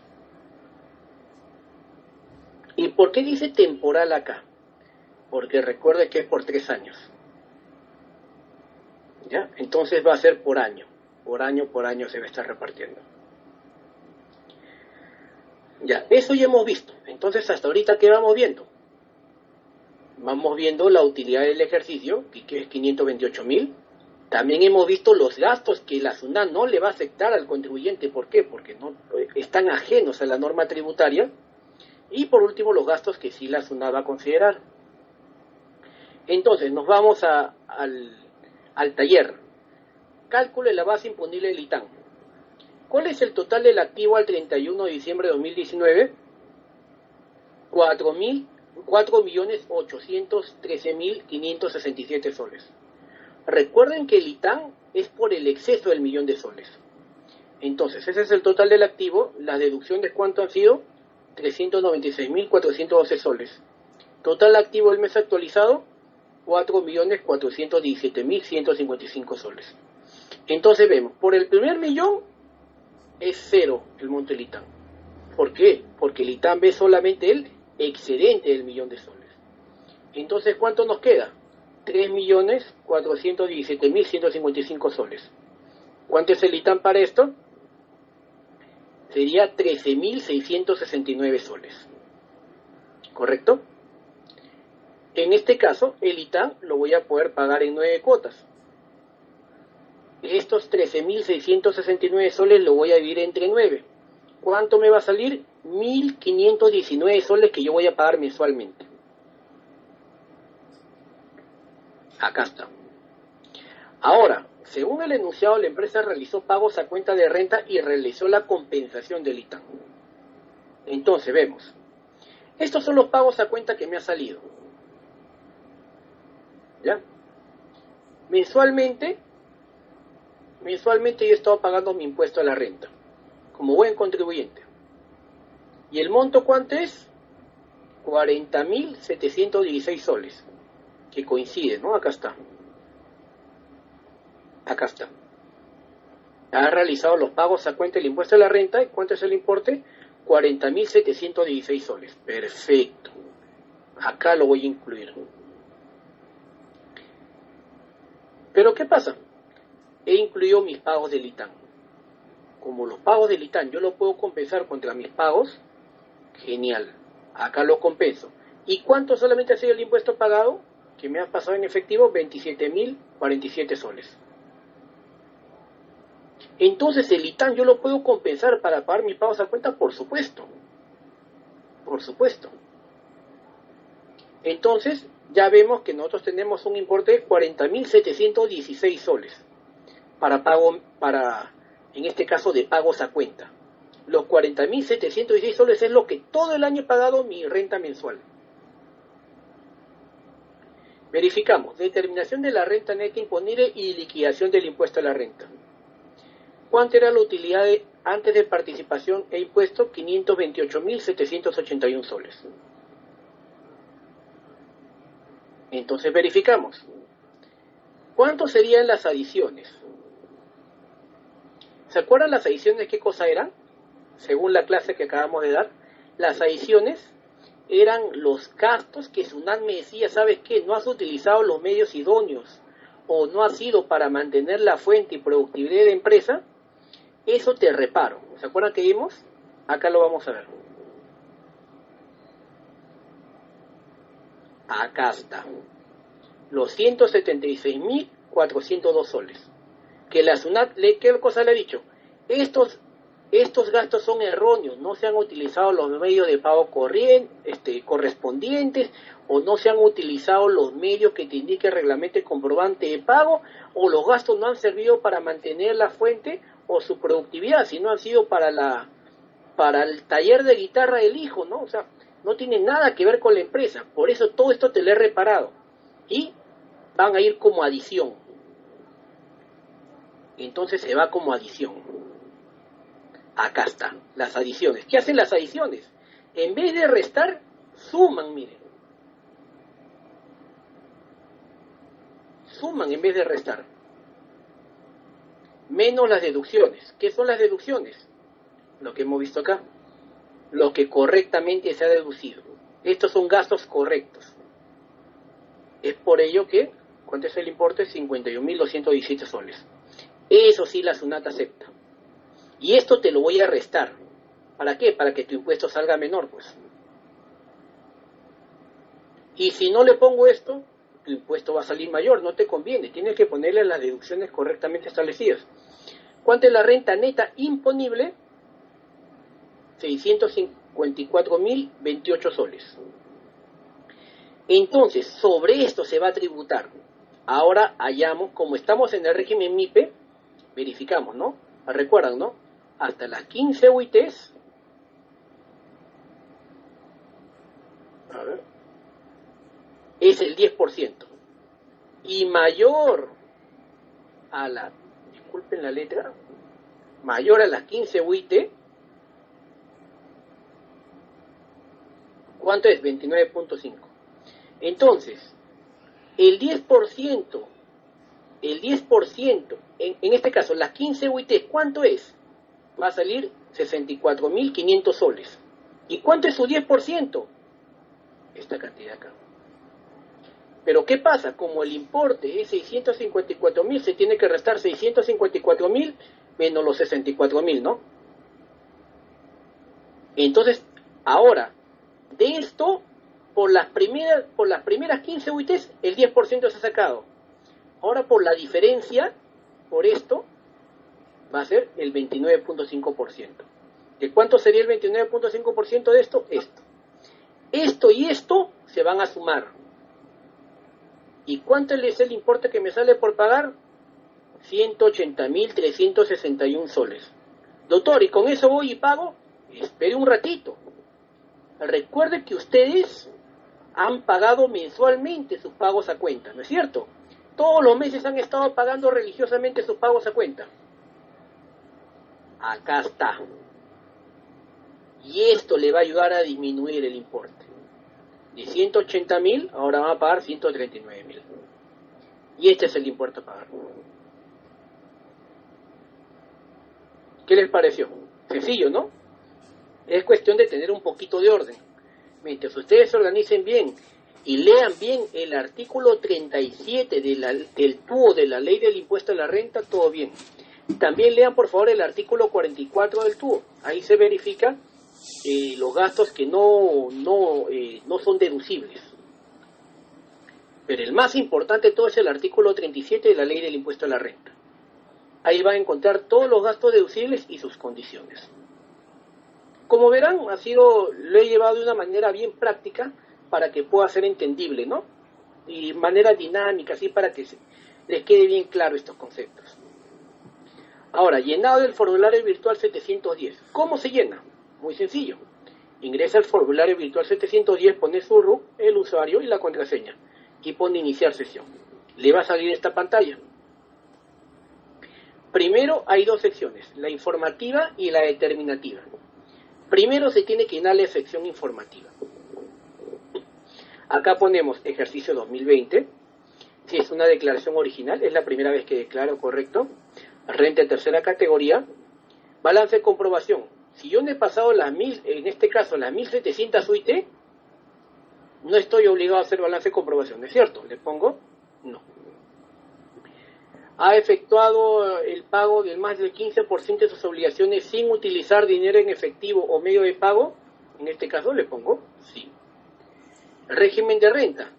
¿Y por qué dice temporal acá? Porque recuerde que es por 3 años. ¿Ya? Entonces va a ser por año. Por año se va a estar repartiendo. Ya, eso ya hemos visto. Entonces, hasta ahorita, ¿qué vamos viendo? Vamos viendo la utilidad del ejercicio, que es 528.000. También hemos visto los gastos que la SUNAT no le va a aceptar al contribuyente. ¿Por qué? Porque no están ajenos a la norma tributaria. Y por último, los gastos que sí la SUNAT va a considerar. Entonces, nos vamos al taller. Cálculo de la base imponible del ITAN. ¿Cuál es el total del activo al 31 de diciembre de 2019? 4.813.567 soles. Recuerden que el ITAN es por el exceso del millón de soles. Entonces, ese es el total del activo. La deducción de cuánto han sido 396.412 soles. Total activo del mes actualizado 4.417.155 soles. Entonces vemos, por el primer millón es cero el monto del ITAM. ¿Por qué? Porque el ITAM ve solamente el excedente del millón de soles. Entonces, ¿cuánto nos queda? 3.417.155 soles. ¿Cuánto es el ITAM para esto? Sería 13.669 soles. ¿Correcto? En este caso, el ITAM lo voy a poder pagar en 9 cuotas. Estos 13.669 soles lo voy a dividir entre 9. ¿Cuánto me va a salir? 1.519 soles que yo voy a pagar mensualmente. Acá está. Ahora, según el enunciado, la empresa realizó pagos a cuenta de renta y realizó la compensación del ITAM. Entonces, vemos. Estos son los pagos a cuenta que me ha salido. ¿Ya? Mensualmente yo he estado pagando mi impuesto a la renta, como buen contribuyente. ¿Y el monto cuánto es? 40.716 soles, que coincide, ¿no? Acá está. Acá está. Ha realizado los pagos a cuenta del impuesto a la renta. ¿Y cuánto es el importe? 40.716 soles. Perfecto. Acá lo voy a incluir. Pero ¿qué pasa? He incluido mis pagos del ITAM. Como los pagos del ITAM yo lo puedo compensar contra mis pagos, genial. Acá lo compenso. ¿Y cuánto solamente ha sido el impuesto pagado? Que me ha pasado en efectivo 27.047 soles. Entonces el ITAM yo lo puedo compensar para pagar mis pagos a cuenta, por supuesto. Por supuesto. Entonces ya vemos que nosotros tenemos un importe de 40.716 soles para pago, en este caso de pagos a cuenta. Los 40.716 soles es lo que todo el año he pagado mi renta mensual. Verificamos. Determinación de la renta neta imponible y liquidación del impuesto a la renta. ¿Cuánto era la utilidad antes de participación e impuesto? 528.781 soles. Entonces verificamos. ¿Cuánto serían las adiciones? ¿Se acuerdan las adiciones qué cosa eran? Según la clase que acabamos de dar, las adiciones eran los gastos que SUNAT me decía, ¿sabes qué? No has utilizado los medios idóneos o no ha sido para mantener la fuente y productividad de la empresa, eso te reparo. ¿Se acuerdan que vimos? Acá lo vamos a ver. Acá está. Los 176.402 soles. Que la SUNAT, ¿qué cosa le ha dicho? Estos gastos son erróneos, no se han utilizado los medios de pago correspondientes, o no se han utilizado los medios que te indique el reglamento y comprobante de pago, o los gastos no han servido para mantener la fuente o su productividad, sino han sido para el taller de guitarra del hijo, ¿no? O sea, no tiene nada que ver con la empresa. Por eso todo esto te lo he reparado. Y van a ir como adición. Entonces se va como adición. Acá están las adiciones. ¿Qué hacen las adiciones? En vez de restar, suman, miren. Suman en vez de restar. Menos las deducciones. ¿Qué son las deducciones? Lo que hemos visto acá. Lo que correctamente se ha deducido. Estos son gastos correctos. Es por ello que, ¿cuánto es el importe? 51.217 soles. Eso sí la SUNAT acepta. Y esto te lo voy a restar. ¿Para qué? Para que tu impuesto salga menor, pues. Y si no le pongo esto, tu impuesto va a salir mayor, no te conviene. Tienes que ponerle las deducciones correctamente establecidas. ¿Cuánto es la renta neta imponible? 654.028 soles. Entonces, sobre esto se va a tributar. Ahora hallamos, como estamos en el régimen MIPE, verificamos, ¿no? Recuerdan, ¿no? Hasta las 15 UITs, a ver, es el 10%. Y mayor a la, disculpen la letra, mayor a las 15 UIT, ¿cuánto es? 29.5. Entonces, el 10%, en este caso, las 15 UIT, ¿cuánto es? va a salir 64.500 soles. ¿Y cuánto es su 10%? Esta cantidad acá. Pero ¿qué pasa? Como el importe es 654.000, se tiene que restar 654.000 menos los 64.000, ¿no? Entonces, ahora, de esto, por las primeras 15 UITs, el 10% se ha sacado. Ahora, por la diferencia, por esto, va a ser el 29.5%. ¿De cuánto sería el 29.5% de esto? Esto. Esto y esto se van a sumar. ¿Y cuánto es el importe que me sale por pagar? 180.361 soles. Doctor, ¿y con eso voy y pago? Espere un ratito. Recuerde que ustedes han pagado mensualmente sus pagos a cuenta, ¿no es cierto? Todos los meses han estado pagando religiosamente sus pagos a cuenta. Acá está. Y esto le va a ayudar a disminuir el importe. De 180.000, ahora van a pagar 139.000. Y este es el importe a pagar. ¿Qué les pareció? Sencillo, ¿no? Es cuestión de tener un poquito de orden. Mientras ustedes se organicen bien y lean bien el artículo 37 del TUO de la Ley del Impuesto a la Renta, todo bien. También lean, por favor, el artículo 44 del TUO. Ahí se verifica los gastos que no son deducibles. Pero el más importante de todo es el artículo 37 de la Ley del Impuesto a la Renta. Ahí va a encontrar todos los gastos deducibles y sus condiciones. Como verán, lo he llevado de una manera bien práctica para que pueda ser entendible, ¿no? Y manera dinámica, así para que les quede bien claro estos conceptos. Ahora, llenado del formulario virtual 710. ¿Cómo se llena? Muy sencillo. Ingresa al formulario virtual 710, pone su RUC, el usuario y la contraseña. Y pone iniciar sesión. Le va a salir esta pantalla. Primero hay dos secciones, la informativa y la determinativa. Primero se tiene que llenar la sección informativa. Acá ponemos ejercicio 2020. Si es una declaración original, es la primera vez que declaro, correcto. Renta de tercera categoría. Balance de comprobación. Si yo no he pasado en este caso las 1.700 UIT, no estoy obligado a hacer balance de comprobación, ¿no es cierto? Le pongo no. Ha efectuado el pago del más del 15% de sus obligaciones sin utilizar dinero en efectivo o medio de pago, en este caso le pongo sí. Régimen de renta,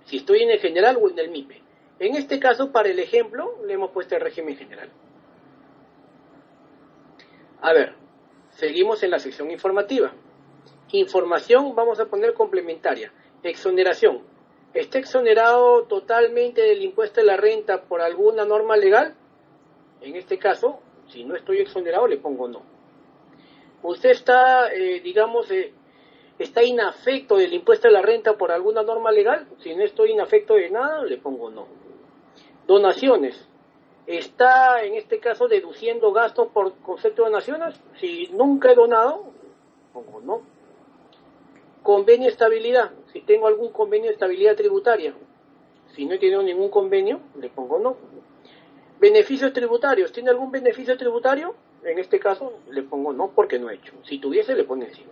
si estoy en el general o en el MIPE. En este caso, para el ejemplo, le hemos puesto el régimen general. A ver, seguimos en la sección informativa. Información, vamos a poner complementaria. Exoneración. ¿Está exonerado totalmente del impuesto de la renta por alguna norma legal? En este caso, si no estoy exonerado, le pongo no. ¿Usted está, está inafecto del impuesto de la renta por alguna norma legal? Si no estoy inafecto de nada, le pongo no. Donaciones. ¿Está, en este caso, deduciendo gastos por concepto de donaciones? Si nunca he donado, pongo no. Convenio de estabilidad. Si tengo algún convenio de estabilidad tributaria. Si no he tenido ningún convenio, le pongo no. Beneficios tributarios. ¿Tiene algún beneficio tributario? En este caso, le pongo no porque no he hecho. Si tuviese, le pone sí.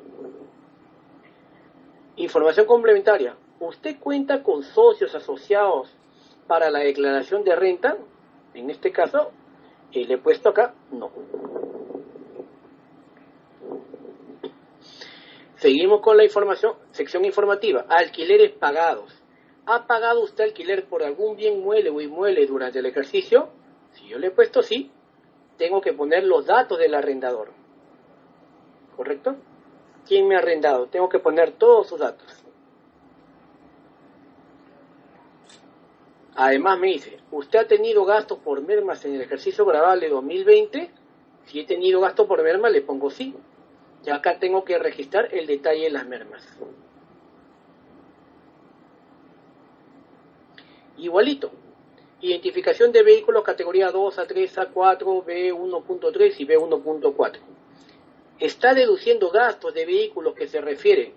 Información complementaria. ¿Usted cuenta con socios asociados para la declaración de renta? En este caso, le he puesto acá no. Seguimos con la información, sección informativa. Alquileres pagados. ¿Ha pagado usted alquiler por algún bien mueble o inmueble durante el ejercicio? Si yo le he puesto sí, tengo que poner los datos del arrendador. ¿Correcto? ¿Quién me ha arrendado? Tengo que poner todos sus datos. Además me dice, ¿usted ha tenido gastos por mermas en el ejercicio grabable 2020? Si he tenido gastos por mermas, le pongo sí. Y acá tengo que registrar el detalle de las mermas. Igualito. Identificación de vehículos categoría 2, A3, A4, B1.3 y B1.4. Está deduciendo gastos de vehículos que se refiere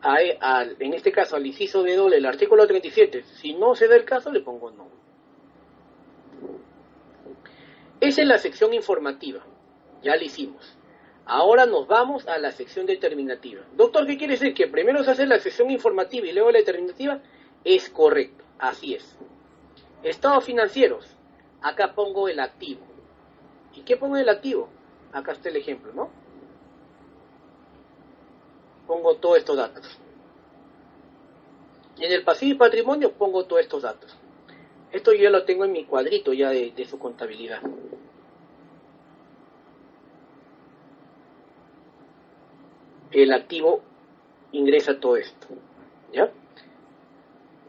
en este caso al inciso de doble, el artículo 37. Si no se da el caso, le pongo no. Esa es la sección informativa. Ya lo hicimos. Ahora nos vamos a la sección determinativa. Doctor, ¿qué quiere decir? ¿Que primero se hace la sección informativa y luego la determinativa? Es correcto, así es. Estados financieros. Acá pongo el activo. ¿Y qué pongo en el activo? Acá está el ejemplo, ¿no? Pongo todos estos datos. En el pasivo y patrimonio pongo todos estos datos. Esto yo ya lo tengo en mi cuadrito ya de su contabilidad. El activo ingresa todo esto, ¿ya?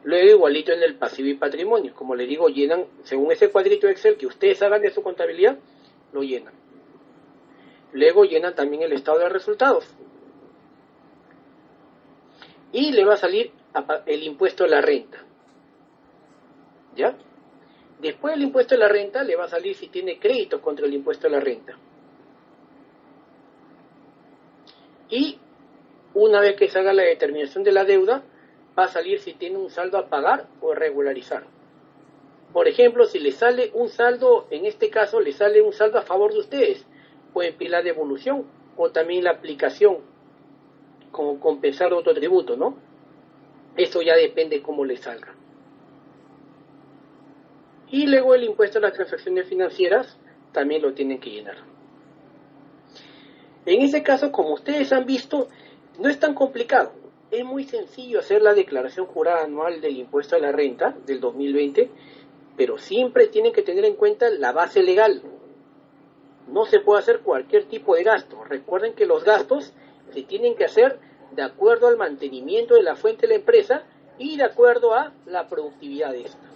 Luego igualito en el pasivo y patrimonio, como les digo, llenan, según ese cuadrito de Excel que ustedes hagan de su contabilidad, lo llenan. Luego llenan también el estado de resultados. Y le va a salir el impuesto a la renta, ¿ya? Después del impuesto a la renta le va a salir si tiene créditos contra el impuesto a la renta. Y una vez que se haga la determinación de la deuda, va a salir si tiene un saldo a pagar o regularizar. Por ejemplo, si le sale un saldo, en este caso le sale un saldo a favor de ustedes, pueden pedir la devolución o también la aplicación, como compensar otro tributo, ¿no? Eso ya depende cómo le salga. Y luego el impuesto a las transacciones financieras también lo tienen que llenar. En ese caso, como ustedes han visto, no es tan complicado. Es muy sencillo hacer la declaración jurada anual del impuesto a la renta del 2020, pero siempre tienen que tener en cuenta la base legal. No se puede hacer cualquier tipo de gasto. Recuerden que los gastos se tienen que hacer de acuerdo al mantenimiento de la fuente de la empresa y de acuerdo a la productividad de esta.